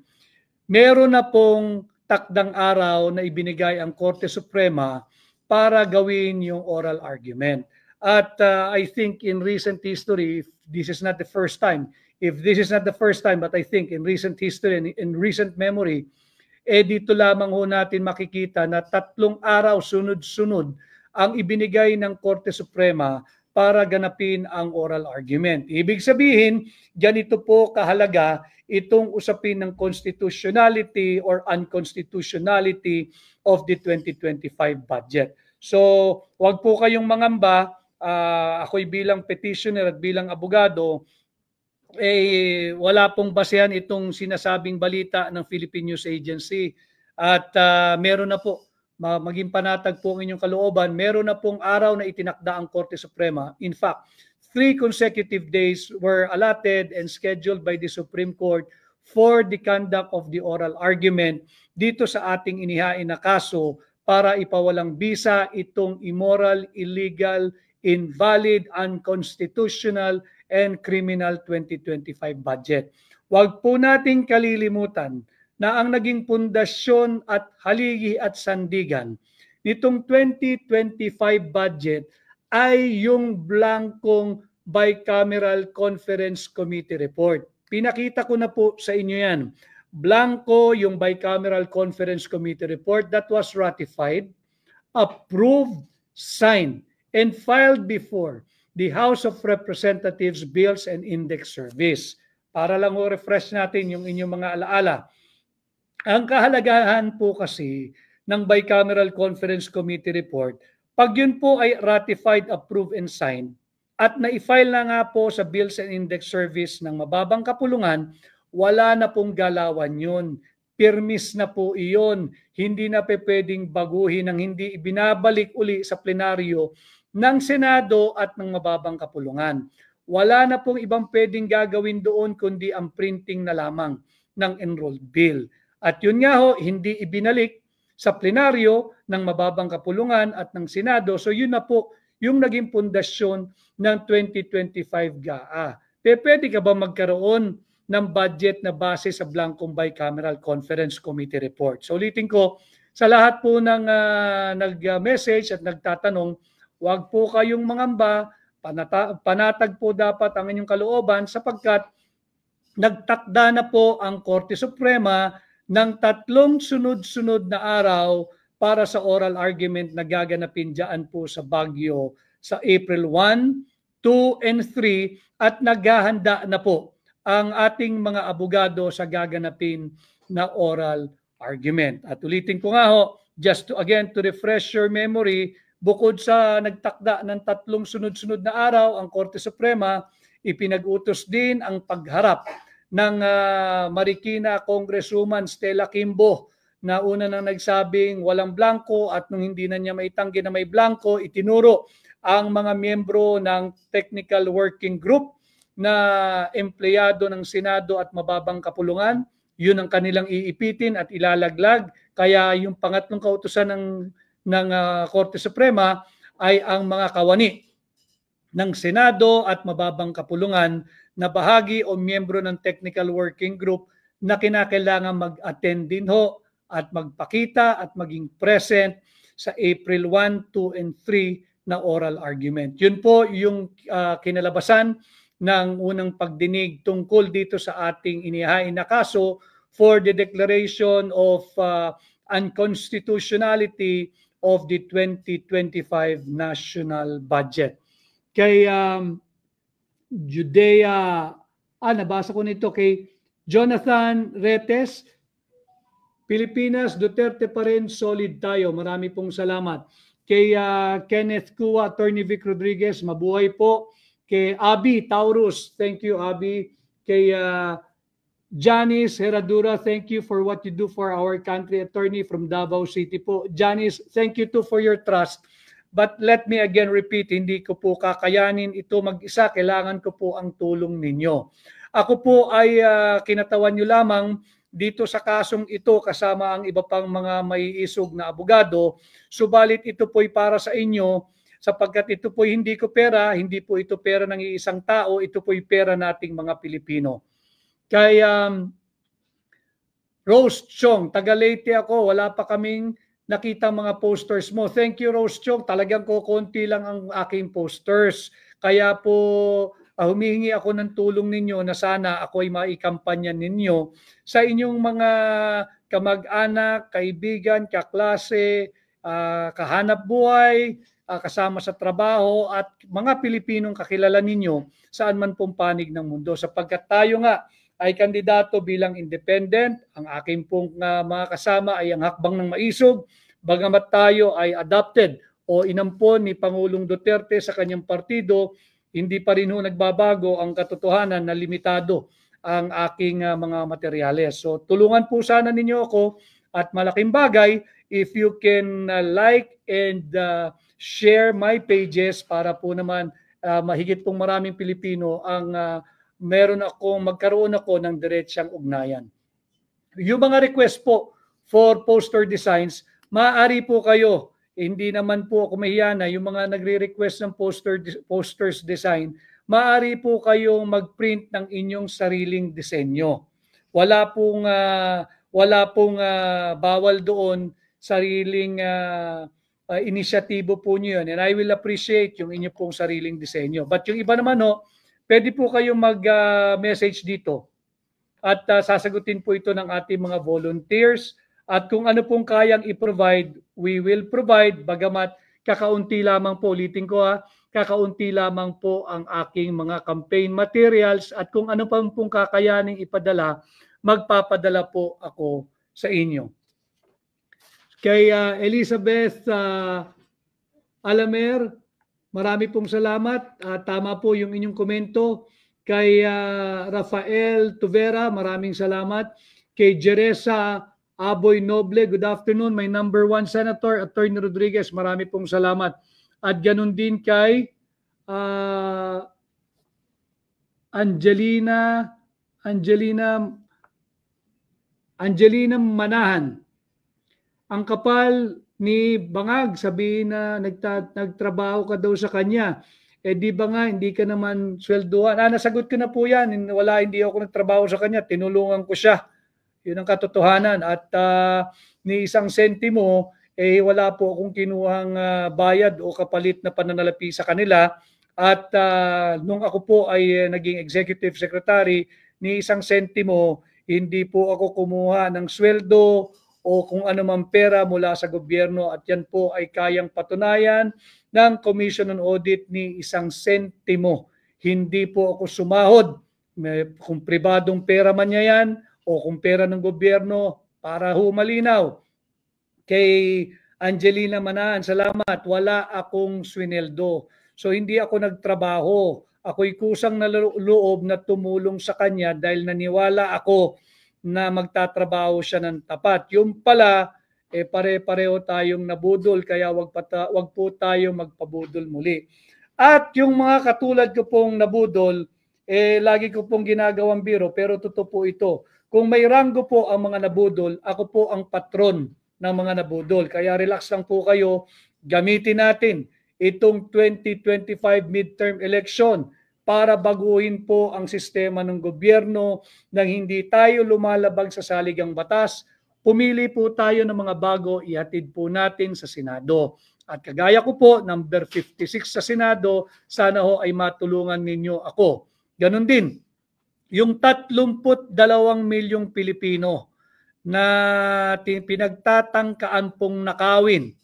Meron na pong takdang araw na ibinigay ang Korte Suprema para gawin yung oral argument. At I think in recent history, this is not the first time. If this is not the first time, but I think in recent history and in recent memory, dito lamang ho natin makikita na 3 araw sunod-sunod ang ibinigay ng Korte Suprema para ganapin ang oral argument. Ibig sabihin, ganito po kahalaga itong usapin ng constitutionality or unconstitutionality of the 2025 budget. So, wag po kayong mangamba. Ako'y bilang petitioner at bilang abogado, wala pong basehan itong sinasabing balita ng Philippine News Agency. At meron na po, maging panatag po ang inyong kalooban, meron na pong araw na itinakda ang Korte Suprema. In fact, 3 consecutive days were allotted and scheduled by the Supreme Court for the conduct of the oral argument dito sa ating inihain na kaso para ipawalang bisa itong immoral, illegal, invalid, unconstitutional, and criminal 2025 budget. Huwag po nating kalilimutan na ang naging pundasyon at haligi at sandigan nitong 2025 budget ay yung blankong Bicameral Conference Committee report. Pinakita ko na po sa inyo yan. Blanco yung Bicameral Conference Committee report that was ratified, approved, signed, and filed before the House of Representatives Bills and Index Service. Para lang refresh natin yung inyong mga alaala. Ang kahalagahan po kasi ng Bicameral Conference Committee report, pag yun po ay ratified, approved, and signed, at na-file na nga po sa Bills and Index Service ng mababang kapulungan, wala na pong galawan yun. Permis na po iyon. Hindi na pwedeng baguhin ng hindi ibinabalik uli sa plenaryo ng Senado at ng mababang kapulungan. Wala na pong ibang pwedeng gagawin doon kundi ang printing na lamang ng enrolled bill. At yun nga ho, hindi ibinalik sa plenaryo ng mababang kapulungan at ng Senado. So yun na po yung naging pundasyon ng 2025 GAA. Pwede ka ba magkaroon ng budget na base sa blankong Bicameral Conference Committee report? So ulitin ko, sa lahat po ng nag-message at nagtatanong, huwag po kayong mangamba, panatag po dapat ang inyong kalooban sapagkat nagtakda na po ang Korte Suprema ng 3 sunod-sunod na araw para sa oral argument na gaganapin dyan po sa Baguio sa April 1, 2, and 3 at naghahanda na po ang ating mga abogado sa gaganapin na oral argument. At ulitin ko nga ho, just to refresh your memory, bukod sa nagtakda ng 3 sunod-sunod na araw ang Korte Suprema, ipinag-utos din ang pagharap ng Marikina Congresswoman Stella Kimbo na una nang nagsabing walang blanco at nung hindi na niya maitanggi na may blanco, itinuro ang mga miyembro ng Technical Working Group na empleyado ng Senado at mababang kapulungan. Yun ang kanilang iipitin at ilalaglag. Kaya yung pangatlong kautusan ng Korte Suprema ay ang mga kawani ng Senado at mababang kapulungan na bahagi o miyembro ng Technical Working Group na kinakailangan mag-attend din ho at magpakita at maging present sa April 1, 2, and 3 na oral argument. Yun po yung kinalabasan ng unang pagdinig tungkol dito sa ating inihain na kaso for the declaration of unconstitutionality of the 2025 national budget. Kay Judea, nabasa ko nito kay Jonathan Retes, Pilipinas, Duterte pa rin, solid tayo. Marami pong salamat. Kay Kenneth Kua, Attorney Vic Rodriguez, mabuhay po. Kay Abby Taurus, thank you Abby. Kay Janice Herradura, thank you for what you do for our country. Attorney from Davao City po. Janice, thank you too for your trust. But let me again repeat, hindi ko po kakayanin ito mag-isa. Kailangan ko po ang tulong ninyo. Ako po ay kinatawan nyo lamang dito sa kasong ito kasama ang iba pang mga maiisog na abogado. Subalit ito po'y para sa inyo sapagkat ito po'y hindi ko pera, hindi po ito pera ng iisang tao, ito po'y pera nating mga Pilipino. Kaya Rose Chong, taga Leyte ako, wala pa kaming nakita mga posters mo. Thank you Rose Chong, talagang kukunti lang ang aking posters. Kaya po humihingi ako ng tulong ninyo na sana ako ay maikampanya ninyo sa inyong mga kamag-anak, kaibigan, kaklase, kahanap buhay, kasama sa trabaho at mga Pilipinong kakilala ninyo saan man pong panig ng mundo. Sapagkat tayo nga ay kandidato bilang independent, ang aking pong mga kasama ay ang hakbang ng maisog, bagamat tayo ay adopted o inampon ni Pangulong Duterte sa kanyang partido, hindi pa rin nagbabago ang katotohanan na limitado ang aking mga materyales. So tulungan po sana ninyo ako at malaking bagay if you can like and share my pages para po naman mahigit pong maraming Pilipino ang magkaroon ako ng diretsang ugnayan. Yung mga request po for poster designs, maaari po kayo, hindi naman po ako mahiyana, yung mga nagre-request ng posters design, maaari po kayong mag-print ng inyong sariling disenyo. Wala pong bawal doon, sariling inisyatibo po nyo yun. And I will appreciate yung inyo pong sariling disenyo. But yung iba naman, pwede po kayong mag-message dito. At sasagutin po ito ng ating mga volunteers. At kung ano pong kayang i-provide, we will provide. Bagamat kakaunti lamang po, ulitin ko kakaunti lamang po ang aking mga campaign materials. At kung ano pa pong kakayaning ipadala, magpapadala po ako sa inyo. Kay Elizabeth Alamer, marami pong salamat. Tama po yung inyong komento. Kay Rafael Tuvera, maraming salamat. Kay Jeresa Aboy Noble, good afternoon. My number 1 Senator, Attorney Rodriguez, marami pong salamat. At ganun din kay Angelina Manahan. Ang kapal ni Bangag, sabihin na nagtrabaho ka daw sa kanya. Di ba nga, hindi ka naman sweldohan. Nasagot ko na po yan. Hindi ako nagtrabaho sa kanya. Tinulungan ko siya. Yun ang katotohanan. At ni isang sentimo, wala po akong kinuhang bayad o kapalit na pananalapi sa kanila. At nung ako po ay naging executive secretary, ni isang sentimo, hindi po ako kumuha ng sweldo o kung ano mang pera mula sa gobyerno, at yan po ay kayang patunayan ng Commission on Audit ni isang sentimo. Hindi po ako sumahod. Kung pribadong pera man niya yan o kung pera ng gobyerno, para malinaw. Kay Angelina Manahan, salamat. Wala akong swineldo. So hindi ako nagtrabaho. Ako'y kusang na loob na tumulong sa kanya dahil naniwala ako na magtatrabaho siya ng tapat. Yung pala, pare-pareho tayong nabudol, kaya wag po tayo magpabudol muli. At yung mga katulad ko pong nabudol, lagi ko pong ginagawang biro, pero totoo po ito. Kung may ranggo po ang mga nabudol, ako po ang patron ng mga nabudol. Kaya relax lang po kayo, gamitin natin itong 2025 midterm election para baguhin po ang sistema ng gobyerno nang hindi tayo lumalabag sa saligang batas. Pumili po tayo ng mga bago, ihatid po natin sa Senado. At kagaya ko po, number 56 sa Senado, sana ho ay matulungan ninyo ako. Ganon din, yung 32 milyong Pilipino na pinagtatangkaan pong nakawin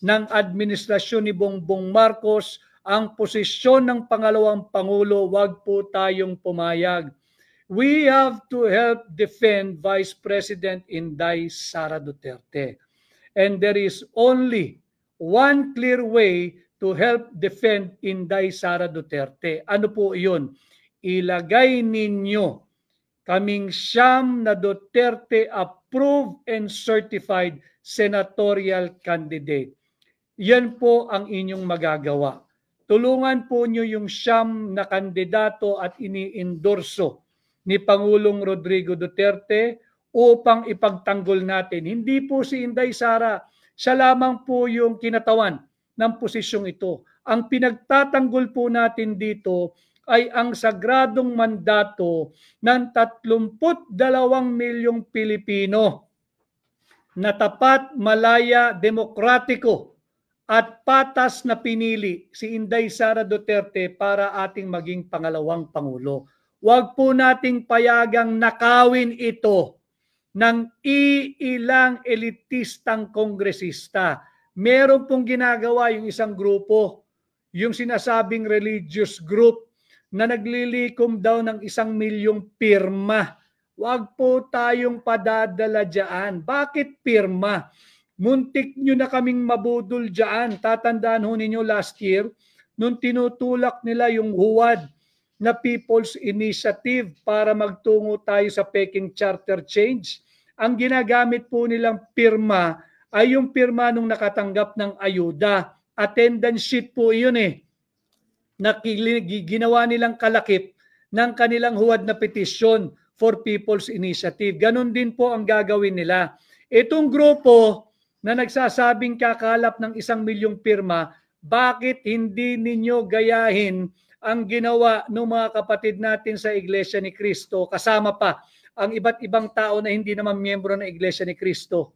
ng administrasyon ni Bongbong Marcos ang posisyon ng pangalawang Pangulo, wag po tayong pumayag. We have to help defend Vice President Inday Sara Duterte. And there is only one clear way to help defend Inday Sara Duterte. Ano po iyon? Ilagay ninyo kaming siyam na Duterte approved and certified senatorial candidate. Yan po ang inyong magagawa. Tulungan po nyo yung siyam na kandidato at iniendorso ni Pangulong Rodrigo Duterte upang ipagtanggol natin. Hindi po si Inday Sara, siya lamang po yung kinatawan ng posisyong ito. Ang pinagtatanggol po natin dito ay ang sagradong mandato ng 32 milyong Pilipino na tapat, malaya, demokratiko at patas na pinili si Inday Sara Duterte para ating maging pangalawang Pangulo. Huwag po nating payagang nakawin ito ng iilang elitistang kongresista. Meron pong ginagawa yung isang grupo, yung sinasabing religious group na naglilikom daw ng 1 milyong pirma. Huwag po tayong padadala dyan. Bakit pirma? Muntik nyo na kaming mabudol dyan. Tatandaan ho ninyo last year, nung tinutulak nila yung huwad na People's Initiative para magtungo tayo sa Peking Charter Change. Ang ginagamit po nilang pirma ay yung pirma nung nakatanggap ng ayuda. Attendance sheet po iyon eh. Ginawa nilang kalakip ng kanilang huwad na petisyon for People's Initiative. Ganon din po ang gagawin nila. Itong grupo na nagsasabing kakalap ng 1 milyong pirma, bakit hindi ninyo gayahin ang ginawa ng mga kapatid natin sa Iglesia ni Cristo, kasama pa ang iba't ibang tao na hindi naman miyembro ng Iglesia ni Cristo?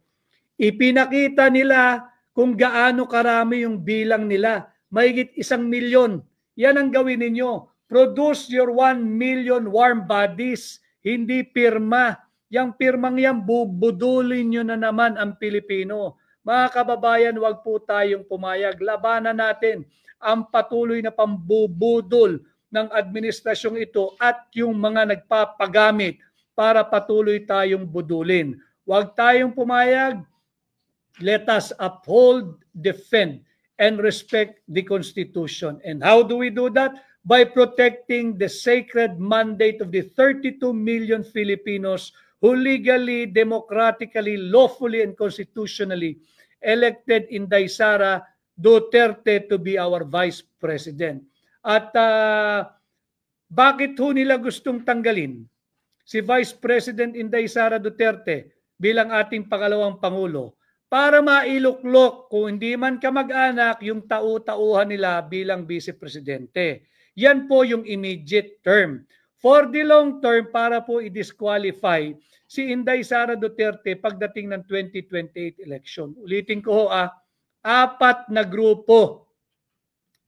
Ipinakita nila kung gaano karami yung bilang nila. Mahigit 1 milyon. Yan ang gawin ninyo. Produce your 1 million warm bodies. Hindi pirma. Yang pirmang yan, bubudulin nyo na naman ang Pilipino. Mga kababayan, wag po tayong pumayag. Labanan natin ang patuloy na pambubudol ng administrasyong ito at yung mga nagpapagamit para patuloy tayong budulin. Wag tayong pumayag. Let us uphold, defend, and respect the Constitution. And how do we do that? By protecting the sacred mandate of the 32 million Filipinos who legally, democratically, lawfully, and constitutionally elected Inday Sara Duterte to be our Vice President. At bakit ho nila gustong tanggalin si Vice President Inday Sara Duterte bilang ating pangalawang Pangulo? Para mailuklok kung hindi man kamag-anak yung tau-tauhan nila bilang Vice Presidente. Yan po yung immediate term. For the long term, para po i-disqualify si Inday Sara Duterte pagdating ng 2028 election. Ulitin ko ho, 4 na grupo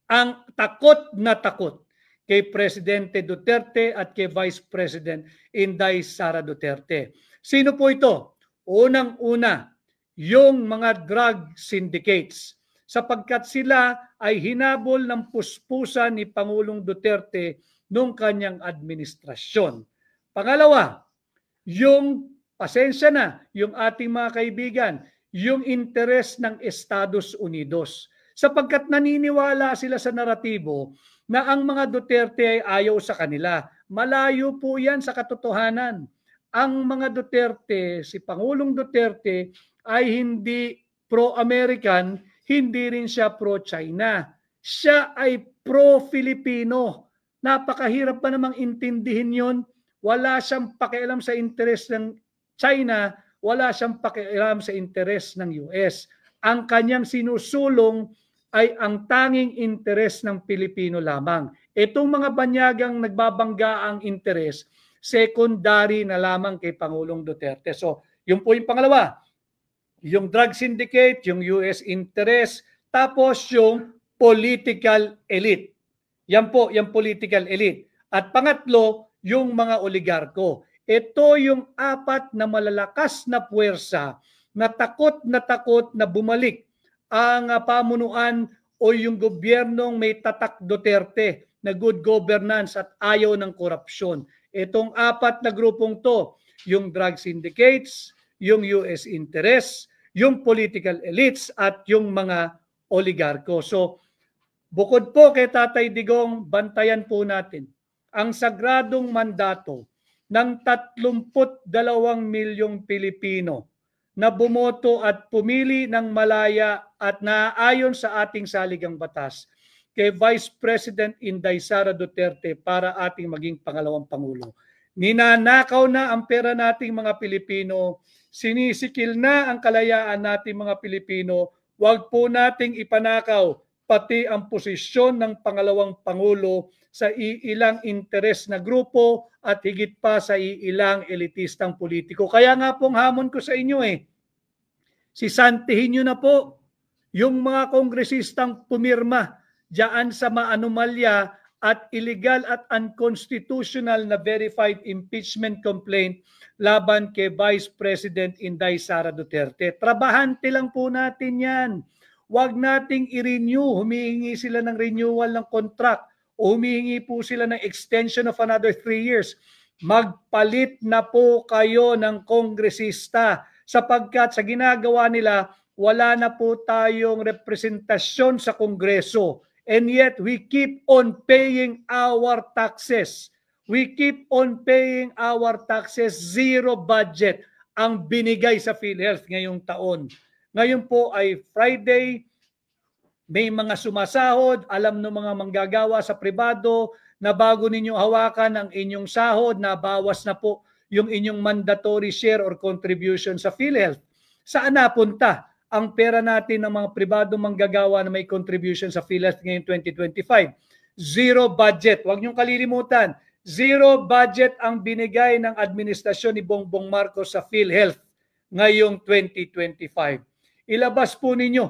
ang takot na takot kay Presidente Duterte at kay Vice President Inday Sara Duterte. Sino po ito? Unang-una, yung mga drug syndicates, sapagkat sila ay hinabol ng puspusan ni Pangulong Duterte noong kanyang administrasyon. Pangalawa, yung pasensya na, yung ating mga kaibigan, yung interes ng Estados Unidos. Sapagkat naniniwala sila sa naratibo na ang mga Duterte ay ayaw sa kanila. Malayo po yan sa katotohanan. Ang mga Duterte, si Pangulong Duterte, ay hindi pro-American, hindi rin siya pro-China. Siya ay pro-Filipino. Napakahirap pa namang intindihin yon. Wala siyang pakialam sa interes ng China, wala siyang pakialam sa interes ng US. Ang kanyang sinusulong ay ang tanging interes ng Pilipino lamang. Itong mga banyagang nagbabangga ang interes, secondary na lamang kay Pangulong Duterte. So, yun po yung pangalawa. Yung drug syndicate, yung US interest, tapos yung political elite. Yan po, yung political elite. At pangatlo, yung mga oligarko. Ito yung 4 na malalakas na puwersa na takot na bumalik ang pamunuan o yung gobyernong may tatak Duterte na good governance at ayaw ng korupsyon. Itong 4 na grupong to, yung drug syndicates, yung US interests, yung political elites at yung mga oligarko. So, bukod po kay Tatay Digong, bantayan po natin ang sagradong mandato ng 32 milyong Pilipino na bumoto at pumili ng malaya at naaayon sa ating saligang batas kay Vice President Inday Sara Duterte para ating maging pangalawang Pangulo. Ninanakaw na ang pera nating mga Pilipino, sinisikil na ang kalayaan nating mga Pilipino, wag po nating ipanakaw pati ang posisyon ng pangalawang Pangulo sa iilang interes na grupo at higit pa sa iilang elitistang politiko. Kaya nga pong hamon ko sa inyo sisantihin nyo na po yung mga kongresistang pumirma diyan sa maanomalya at illegal at unconstitutional na verified impeachment complaint laban kay Vice President Inday Sara Duterte. Trabahante lang po natin yan. Huwag nating i-renew. Humihingi sila ng renewal ng contract o humihingi po sila ng extension of another 3 years. Magpalit na po kayo ng kongresista sapagkat sa ginagawa nila, wala na po tayong representasyon sa Kongreso. And yet, we keep on paying our taxes. We keep on paying our taxes. Zero budget ang binigay sa PhilHealth ngayong taon. Ngayon po ay Friday, may mga sumasahod, alam ng mga manggagawa sa pribado na bago ninyo hawakan ang inyong sahod, na bawas na po yung inyong mandatory share or contribution sa PhilHealth. Saan napunta ang pera natin ng mga pribadong manggagawa na may contribution sa PhilHealth ngayong 2025? Zero budget. Huwag niyong kalilimutan, zero budget ang binigay ng administrasyon ni Bongbong Marcos sa PhilHealth ngayong 2025. Ilabas po ninyo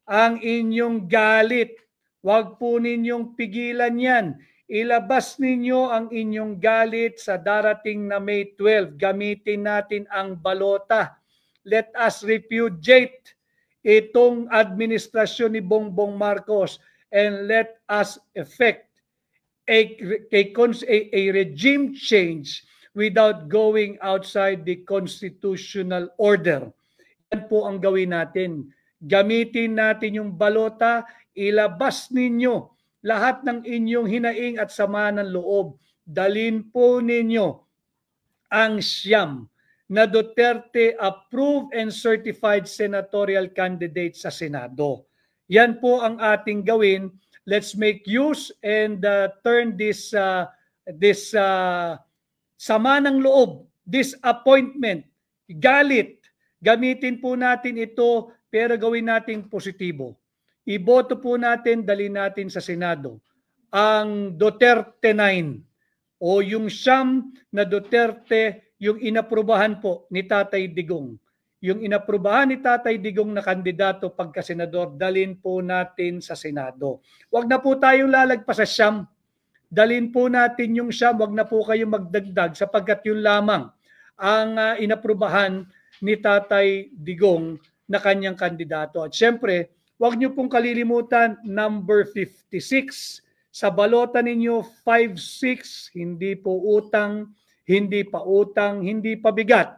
ang inyong galit. Huwag po ninyong pigilan yan. Ilabas ninyo ang inyong galit sa darating na May 12. Gamitin natin ang balota. Let us repudiate itong administrasyon ni Bongbong Marcos and let us effect a regime change without going outside the constitutional order. Yan po ang gawin natin. Gamitin natin yung balota, ilabas ninyo lahat ng inyong hinaing at sama ng loob. Dalin po ninyo ang siyam na Duterte approved and certified senatorial candidate sa Senado. Yan po ang ating gawin. Let's make use and turn this sama ng loob, disappointment, galit. Gamitin po natin ito pero gawin natin positibo. Iboto po natin, dalhin natin sa Senado ang Duterte 9 o yung siyam na Duterte, yung inaprubahan po ni Tatay Digong. Yung inaprubahan ni Tatay Digong na kandidato pagka-senador, dalhin po natin sa Senado. Huwag na po tayong lalagpas sa siyam. Dalhin po natin yung siyam, huwag na po kayong magdagdag sapagkat yun lamang ang inaprubahan ni Tatay Digong na kanyang kandidato. At syempre, huwag niyo pong kalilimutan, number 56. Sa balota ninyo, 5-6, hindi po utang, hindi pa utang, hindi pa bigat,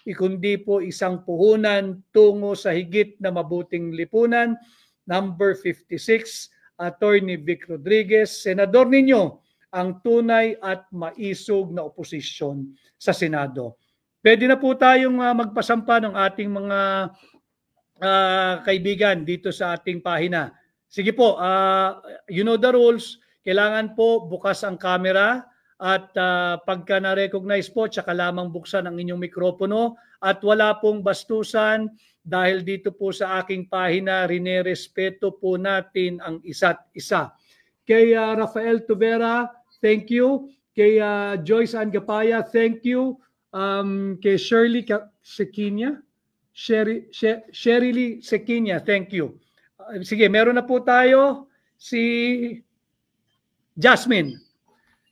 kundi po isang puhunan tungo sa higit na mabuting lipunan. Number 56, Attorney Vic Rodriguez, senador ninyo, ang tunay at maisog na oposisyon sa Senado. Pwede na po tayong magpasampa ng ating mga kaibigan dito sa ating pahina. Sige po, you know the rules. Kailangan po bukas ang camera at pagka na-recognize po, tsaka lamang buksan ang inyong mikropono at wala pong bastusan dahil dito po sa aking pahina, rinerespeto po natin ang isa't isa. Kay Rafael Tuvera, thank you. Kay Joyce Angapaya, thank you. Kay Shirley Sekinya, Shirley Sekinya, thank you. Sige, meron na po tayo si Jasmine.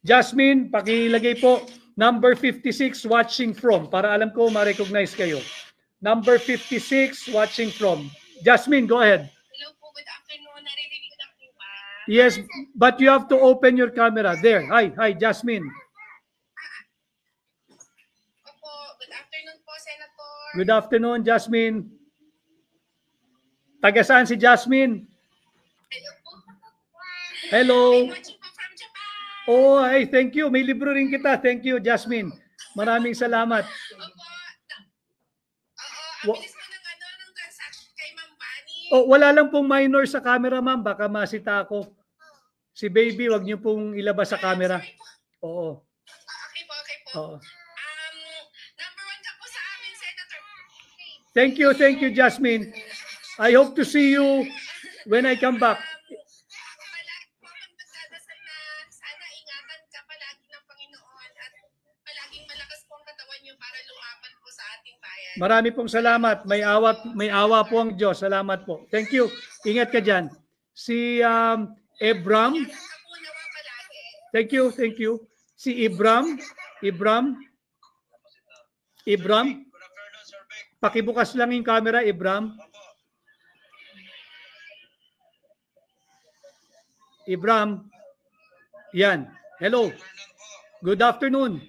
Jasmine, pakilagay po number 56 watching from para alam ko ma-recognize kayo. Number 56 watching from. Jasmine, go ahead. Hello po, good afternoon. Naririnig na po ba? Yes, but you have to open your camera. There. Hi, Jasmine. Opo, good afternoon po, Senator. Good afternoon, Jasmine. Taga saan si Jasmine? Hello po. Hello. I'm watching po from Japan. Oh, hey, thank you. May libro rin kita. Thank you, Jasmine. Maraming salamat. Opo. Oo, ang bilis mo ng transaction kay Ma'am Bunny. Oh, wala lang pong minor sa camera, ma'am. Baka masita ako. Si baby, wag niyo pong ilabas sa camera. Sorry po. Oo. Okay po. Oo. Number 1 ka po sa amin, Senator. Thank you, Jasmine. I hope to see you when I come back. Palagi po akong nagdadasal na sana ingatan ka palagi ng Panginoon at palaging malakas po ang katawan niyo para lumaban po sa ating bayan. Marami pong salamat. May awa po ang Diyos. Salamat po. Thank you. Ingat ka dyan. Si Ebram. Ingat ka po nawa palagi. Thank you. Si Ibram. Pakibukas lang yung camera, Ibram. Ibram. Yan. Hello. Good afternoon.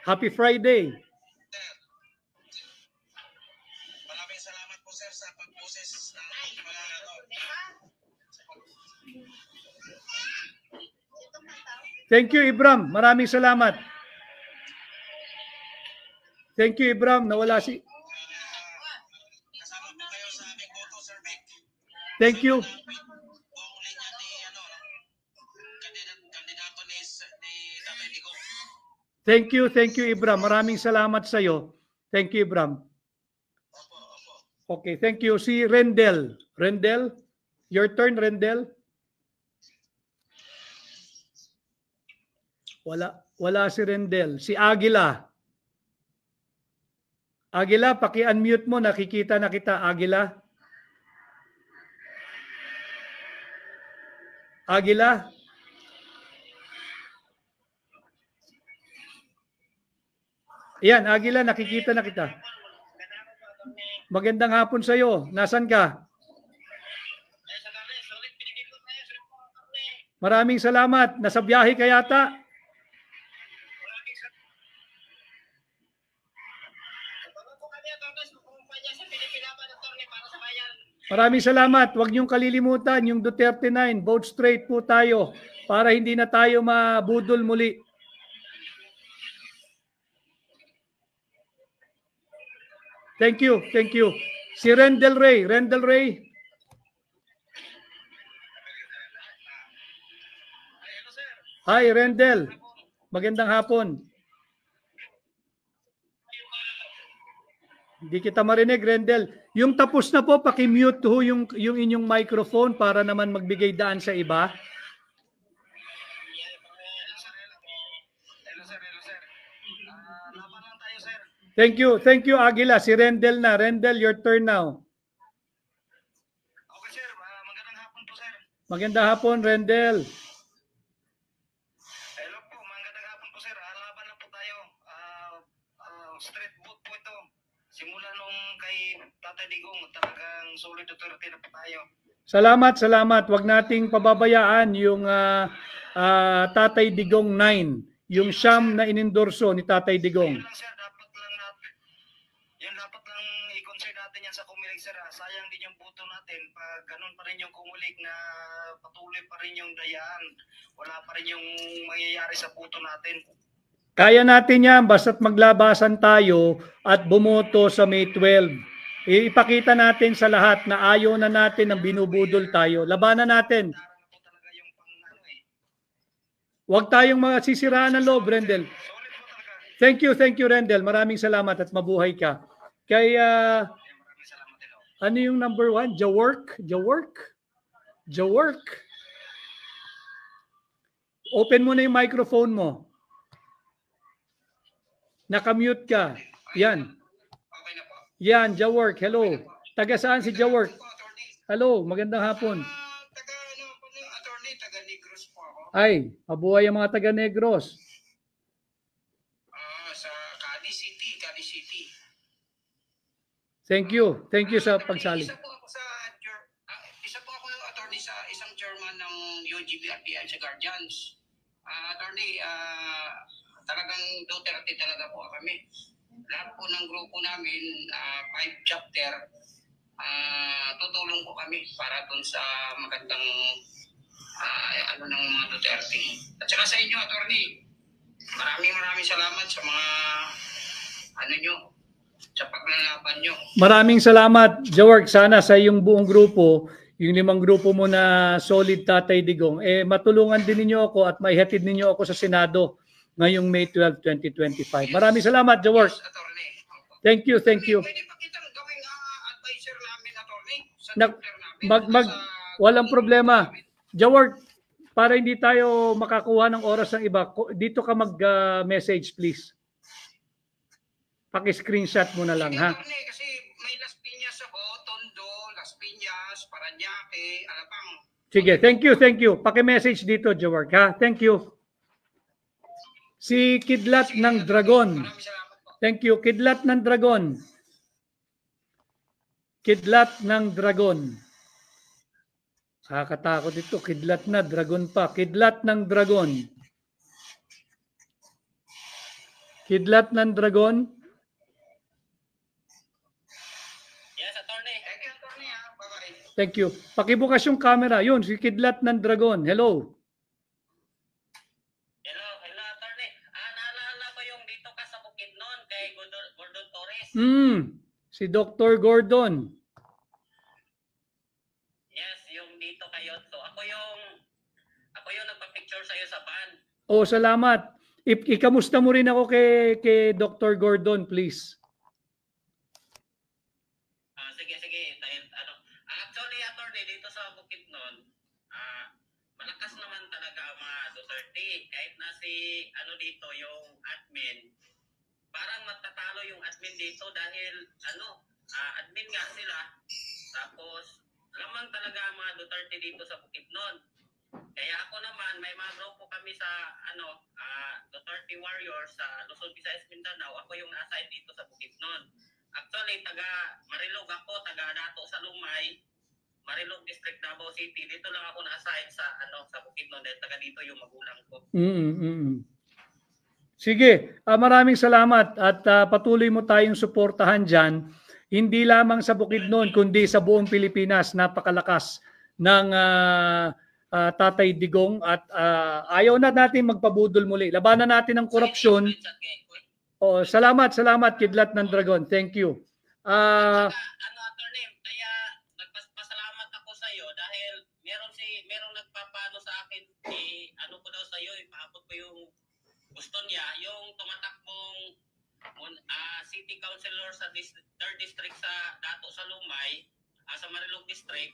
Happy Friday. Maraming salamat po sir sa pag-process ng mga Thank you, Ibram. Maraming salamat. Thank you, Ibram. Nawala si... kasama po kayo sa aming photo survey. Thank you. Buong linya ni Thank you, Ibram. Maraming salamat sa iyo. Thank you, Ibram. Okay, thank you. Si Rendel. Rendel, your turn, Rendel. Wala si Rendel. Si Aguila. Aguila, paki-unmute mo. Nakikita na kita, Aguila. Aguila. Yan, Aguila, nakikita na kita. Magandang hapon sa iyo. Nasaan ka? Maraming salamat. Nasa biyahe ka yata? Maraming salamat. Huwag niyong kalilimutan yung Duterte 9. Vote straight po tayo para hindi na tayo mabudol muli. Thank you. Thank you. Si Rendel Ray. Rendel Ray. Hi, Rendel. Magandang hapon. Hindi kita marinig, Rendel. Yung tapos na po, paki-mute ho yung inyong microphone para naman magbigay daan sa iba. Thank you. Thank you, Aguila. Si Rendel na. Rendel, your turn now. Okay, sir. Magandang hapon po, sir. Magandang hapon, Rendel. Hello po. Magandang hapon po, sir. Laban lang po tayo. Straight vote po ito. Simula nung kay Tatay Digong, talagang solid Duterte na po tayo. Salamat, salamat. Huwag nating pababayaan yung Tatay Digong 9. Yung siyam na inendorso ni Tatay Digong. Yun lang, sir. Dapat lang i-concern natin yan sa Comelec, sir. Sayang din yung boto natin. Pag ganun pa rin yung Comelec na patuloy pa rin yung dayaan, wala pa rin yung mangyayari sa boto natin. Kaya natin yan basta't maglabasan tayo at bumoto sa May 12. Ipakita natin sa lahat na ayaw na natin ng binubudol tayo. Labanan natin. Huwag tayong mga sisiraan ng loob, Rendel. Thank you, Rendel. Maraming salamat at mabuhay ka. Kaya, ano yung number 1? Jawork? Open mo na yung microphone mo. Nakamute ka. Yan. Yan, Jawork. Hello. Taga saan si Jawork? Hello, magandang hapon. Taga Negros po ako. Ay, mabuhay ang mga taga Negros. Sa Cali City. Thank you sa pagsali. Isa po ako attorney sa isang chairman ng UGB-RTI sa Guardians. Attorney, talagang Duterte talaga po kami. Lahat po ng grupo namin, 5 chapter, tutulong po kami para dun sa magandang ng mga Duterte. At saka sa inyo, attorney, maraming salamat sa mga sa paglalaban nyo. Maraming salamat, Jawork. Sana sa iyong buong grupo, yung 5 grupo mo na solid Tatay Digong, matulungan din ninyo ako at maihatid ninyo ako sa Senado ngayong May 12, 2025. Maraming salamat, Jawork. Yes, attorney. Thank you. Pwede pa kitang gawing advisor namin, attorney, sa chapter namin. Walang problema. Jawork, para hindi tayo makakuha ng oras ng iba, dito ka mag-message, please. Paki-screenshot mo na lang, ha? Kasi may Las Piñas ako, Tondo, Las Piñas, Parañaque, Alabang. Sige, thank you. Paki-message dito, Jawork, ha? Thank you. Si Kidlat ng Dragon. Thank you. Kidlat ng Dragon. Nakakatakot ito. Kidlat na, Dragon pa. Kidlat ng Dragon. Yes, attorney. Thank you, attorney. Bye-bye. Thank you. Pakibukas yung camera. Yun, si Kidlat ng Dragon. Hello. Hello, attorney. Naalala ko yung dito ka sa Bukidnon kay Gordon Torres. Si Dr. Gordon. Yes, yung dito kayo to. Ako yung nagpa-picture sa iyo sa van. Oh, salamat. Ikamusta mo rin ako kay Dr. Gordon, please. Sige. Actually, attorney, dito sa Bukidnon, malakas naman talaga ang mga Duterte. Kahit na dito yung admin, parang matatalo yung admin dito dahil admin nga sila. Tapos, lamang talaga ang mga Duterte dito sa Bukidnon. Kaya ako naman, may mga grupo kami sa Duterte Warriors sa Luzon, Visayas, Mindanao. Ako yung na-assign dito sa Bukidnon. Actually, taga Marilog ako, taga Dato sa Lumay, Marilog District, Davao City. Dito lang ako na-assign sa Bukidnon dahil taga dito yung magulang ko. Sige, maraming salamat at patuloy mo tayong suportahan dyan. Hindi lamang sa Bukidnon, kundi sa buong Pilipinas. Napakalakas ng Tatay Digong at ayaw na natin magpabudol muli. Labanan natin ang korupsyon. Salamat, Kidlat ng Dragon. Thank you. Attorney, kaya nagpasalamat ako sa iyo dahil merong nagpapano sa akin, ko daw sa iyo, ipaabot ko yung gusto niya, yung tumatakbong city councilor sa 3rd district sa Dato sa Lumay, sa Marilog District.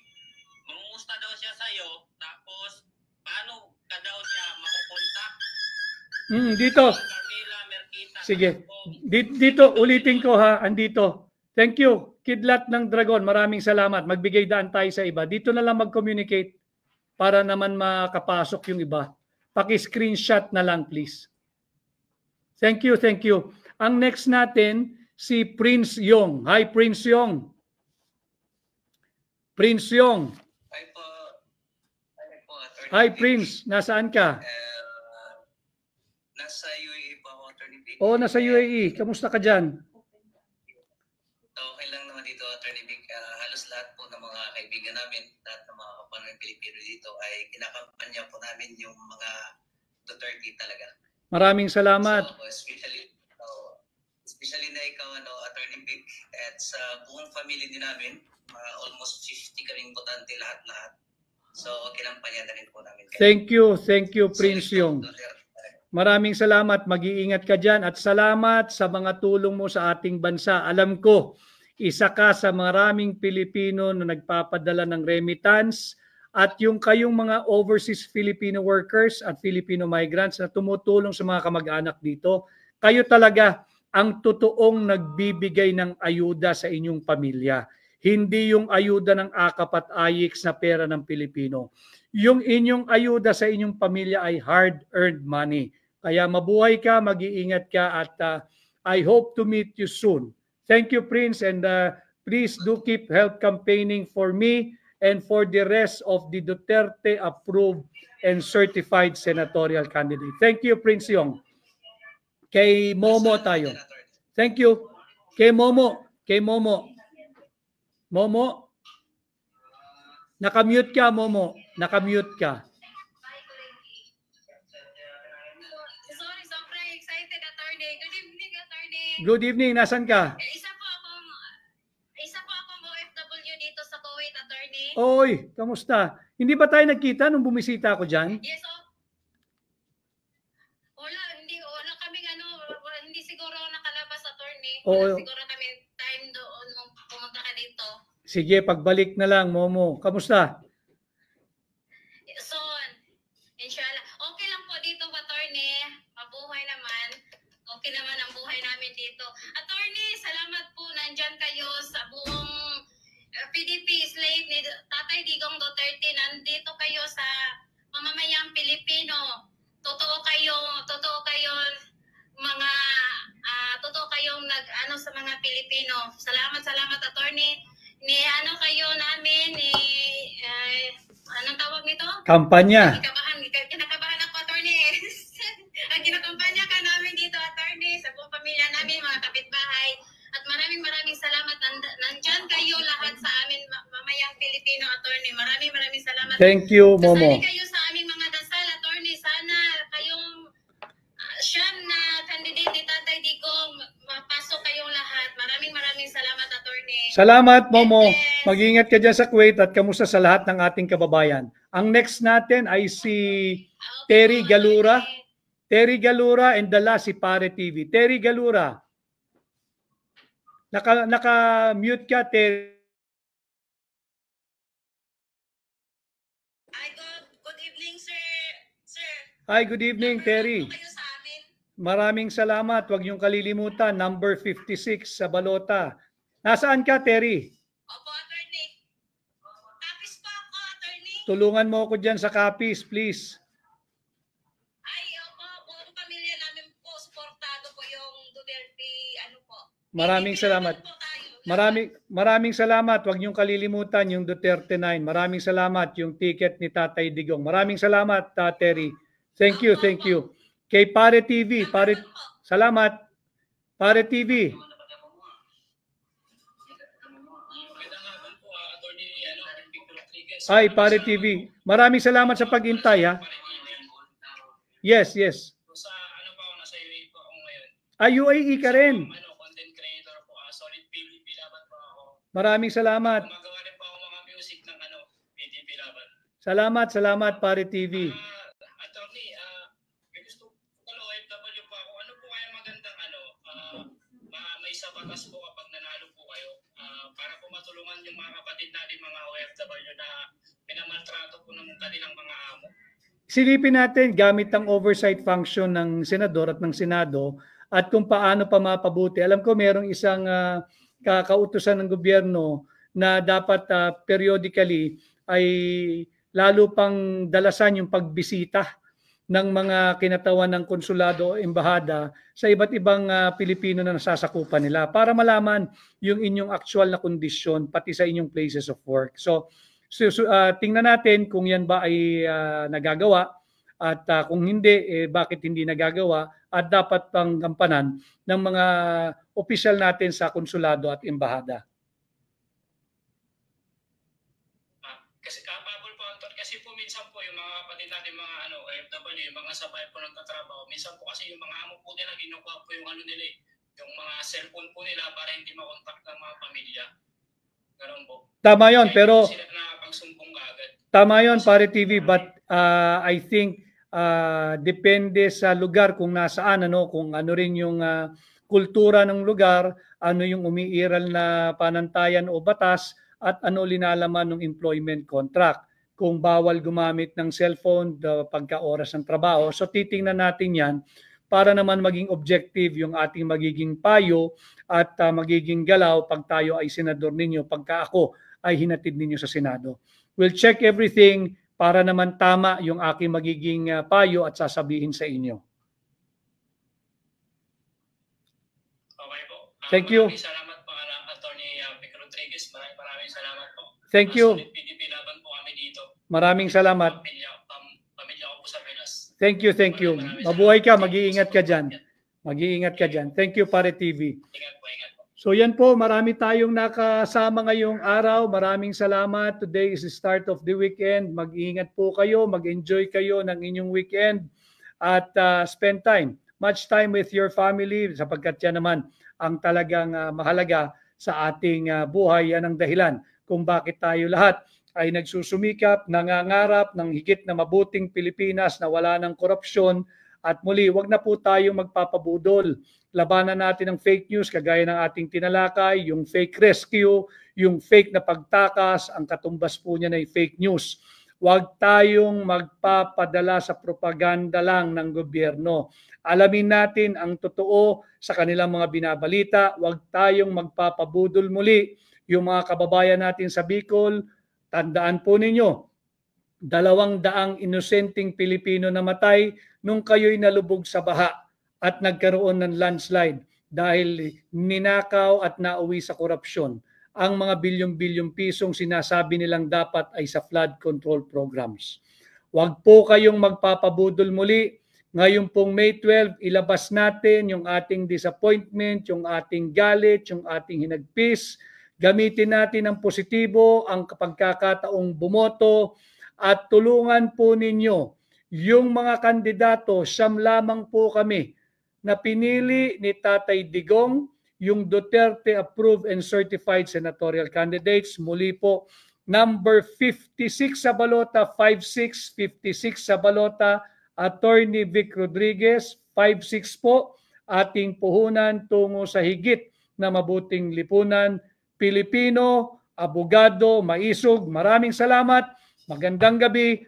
Mangumusta daw siya sa iyo, tapos paano ka daw niya makukontak? Dito. Sige. Dito, ulitin ko ha, andito. Thank you, Kidlat ng Dragon. Maraming salamat. Magbigay daan tayo sa iba. Dito na lang mag-communicate para naman makapasok yung iba. Paki-screenshot na lang, please. Thank you. Ang next natin, si Prince Yong. Hi, Prince Yong. Hi, Prince. Nasaan ka? Nasa UAE po ako, Attorney Vic. Nasa UAE. Kamusta ka dyan? Okay lang naman dito, Attorney Vic. Halos lahat po ng mga kaibigan namin, lahat ng mga kapano'y Pilipino dito ay kinakampanya po namin yung mga Duterte talaga. Maraming salamat. So, especially na ikaw, Attorney Vic, at sa buong family din namin, almost 50 kaming botante lahat-lahat. So, kinampanya na rin po namin. Thank you, Prince Yong. Maraming salamat, mag-iingat ka dyan at salamat sa mga tulong mo sa ating bansa. Alam ko, isa ka sa maraming Pilipino na nagpapadala ng remittance at yung kayong mga overseas Filipino workers at Filipino migrants na tumutulong sa mga kamag-anak dito. Kayo talaga ang totoong nagbibigay ng ayuda sa inyong pamilya. Hindi yung ayuda ng AKAP at AYIX na pera ng Pilipino. Yung inyong ayuda sa inyong pamilya ay hard-earned money. Kaya mabuhay ka, mag-iingat ka at I hope to meet you soon. Thank you, Prince, and please do keep help campaigning for me and for the rest of the Duterte-approved and certified senatorial candidate. Thank you, Prince Yong. Kay Momo tayo. Thank you. Kay Momo. Momo, nakamute ka, Momo. Nakamute ka. Sorry, sobrang excited, Attorney. Good evening, Attorney. Good evening. Nasaan ka? Isa po akong OFW dito sa Kuwait, Attorney. Oy, kamusta? Hindi ba tayo nagkita nung bumisita ako dyan? Yes, Wala kaming hindi siguro nakalabas, Attorney. Wala siguro kami time doon nung pumunta ka dito. Sige, pagbalik na lang, Momo. Kamusta? So, inshallah. Okay lang po dito, Attorney. Mabuhay naman. Okay naman ang buhay namin dito. Attorney, salamat po. Nandyan kayo sa buong PDP slate ni Tatay Digong Duterte. Nandito kayo sa mamamayang Pilipino. Totoo kayong nag-ano sa mga Pilipino. Salamat, Attorney. Kayo namin, anong tawag nito? Kampanya. Kinakabahan ako, Attorney. Ang kinakampanya ka namin dito, Attorney, sa buong pamilya namin, mga kapitbahay. At maraming salamat. Nandyan kayo lahat sa amin, mamayang Pilipino, Attorney. Maraming salamat. Thank you, Momo. Kasali kayo sa aming mga dasal, Attorney. Sana kayong siyam na candidate ni Tatay Digong, mapasok kayong lahat. Maraming salamat, Attorney. Salamat, Momo. Mag-ingat ka dyan sa Kuwait at kamusta sa lahat ng ating kababayan. Ang next natin ay si Terry Galura. Terry Galura and the last si Pare TV. Terry Galura. Naka-mute ka, Terry. Ay, good evening, sir. Hi, good evening, Terry. Kayo sa amin. Maraming salamat. Huwag niyong kalilimutan, number 56 sa balota. Nasaan ka, Terry? Opo, attorney. Kapis pa ako, attorney. Tulungan mo ako dyan sa kapis, please. Ay, opo, buong pamilya namin po, suportado po yung Duterte, ano po. Maraming salamat. Maraming salamat. Huwag niyong kalilimutan yung Duterte 9. Maraming salamat yung ticket ni Tatay Digong. Maraming salamat, Terry. Thank you, thank you. Kay Pare TV, salamat. Pare TV. Ay, Pare TV. Maraming salamat sa pag-intay, ha? Yes. Sa ano pa ako, nasa UAE po ako ngayon. UAE ka rin. Content creator po, solid PDP laban po ako. Maraming salamat. Gumagawa rin po ako mga music ng PDP laban. Salamat, Pare TV. Attorney, may gusto po OFW po ako. Ano po kaya magandang may sabatas po kapag nanalo po kayo para po matulungan yung mga kapatid natin mga OFW na pinamaltrato po ng kanilang mga amo? Silipin natin gamit ang oversight function ng senador at ng senado at kung paano pa mapabuti. Alam ko merong isang kakautusan ng gobyerno na dapat periodically ay lalo pang dalasan yung pagbisita ng mga kinatawan ng konsulado o embahada sa iba't ibang Pilipino na nasasakupan nila para malaman yung inyong actual na kondisyon pati sa inyong places of work. So tingnan natin kung yan ba ay nagagawa at kung hindi, bakit hindi nagagawa at dapat pang gampanan ng mga opisyal natin sa konsulado at embahada. Kasi po minsan po yung mga kapatid natin mga OFW, yung mga sabay po nagtatrabaho, minsan po kasi yung mga amo po nila ginukuha po yung nila yung mga cellphone po nila para hindi makontak ng mga pamilya. Ganun po. Tama yun, pero sila nakakapagsumbong kaagad. Tama yun, Pare TV, but I think depende sa lugar kung nasaan, kung ano rin yung kultura ng lugar, ano yung umiiral na panantayan o batas, at ano linalaman ng employment contract. Kung bawal gumamit ng cellphone pagka oras ng trabaho. So titingnan natin yan para naman maging objective yung ating magiging payo at magiging galaw pag tayo ay senador ninyo, pagka ako ay hinatid ninyo sa Senado. We'll check everything para naman tama yung aking magiging payo at sasabihin sa inyo. Okay po. Thank you. Maraming salamat po, Attorney Vic Rodriguez. Maraming salamat po. Thank you. PDP laban po kami dito. Maraming salamat. Pamilya ko po sa Pinas. Thank you. Mabuhay ka, mag-iingat ka dyan. Thank you, Pare TV. Ingat po. So yan po, marami tayong nakasama ngayong araw. Maraming salamat. Today is the start of the weekend. Mag-iingat po kayo, mag-enjoy kayo ng inyong weekend at spend time, much time with your family sapagkat yan naman ang talagang mahalaga sa ating buhay. Yan ang dahilan kung bakit tayo lahat ay nagsusumikap, nangangarap ng higit na mabuting Pilipinas na wala ng korupsyon. At muli, wag na po tayo magpapabudol. Labanan natin ang fake news kagaya ng ating tinalakay, yung fake rescue, yung fake na pagtakas, ang katumbas po niya ay fake news. Wag tayong magpapadala sa propaganda lang ng gobyerno. Alamin natin ang totoo sa kanilang mga binabalita. Wag tayong magpapabudol muli. Yung mga kababayan natin sa Bicol, tandaan po ninyo, 200 inosenteng Pilipino namatay nung kayo'y nalubog sa baha at nagkaroon ng landslide dahil ninakaw at nauwi sa korupsyon ang mga bilyong-bilyong pisong sinasabi nilang dapat ay sa flood control programs. Huwag po kayong magpapabudol muli. Ngayon pong May 12, ilabas natin yung ating disappointment, yung ating galit, yung ating hinagpis. Gamitin natin ang positibo, ang pagkakataong bumoto at tulungan po ninyo yung mga kandidato. Siyam lamang po kami na pinili ni Tatay Digong, yung Duterte approved and certified senatorial candidates. Muli po, number 56 sa balota, 56 sa balota Attorney Vic Rodriguez, 5-6 po, ating puhunan tungo sa higit na mabuting lipunan. Pilipino, abogado, maisog, maraming salamat, magandang gabi,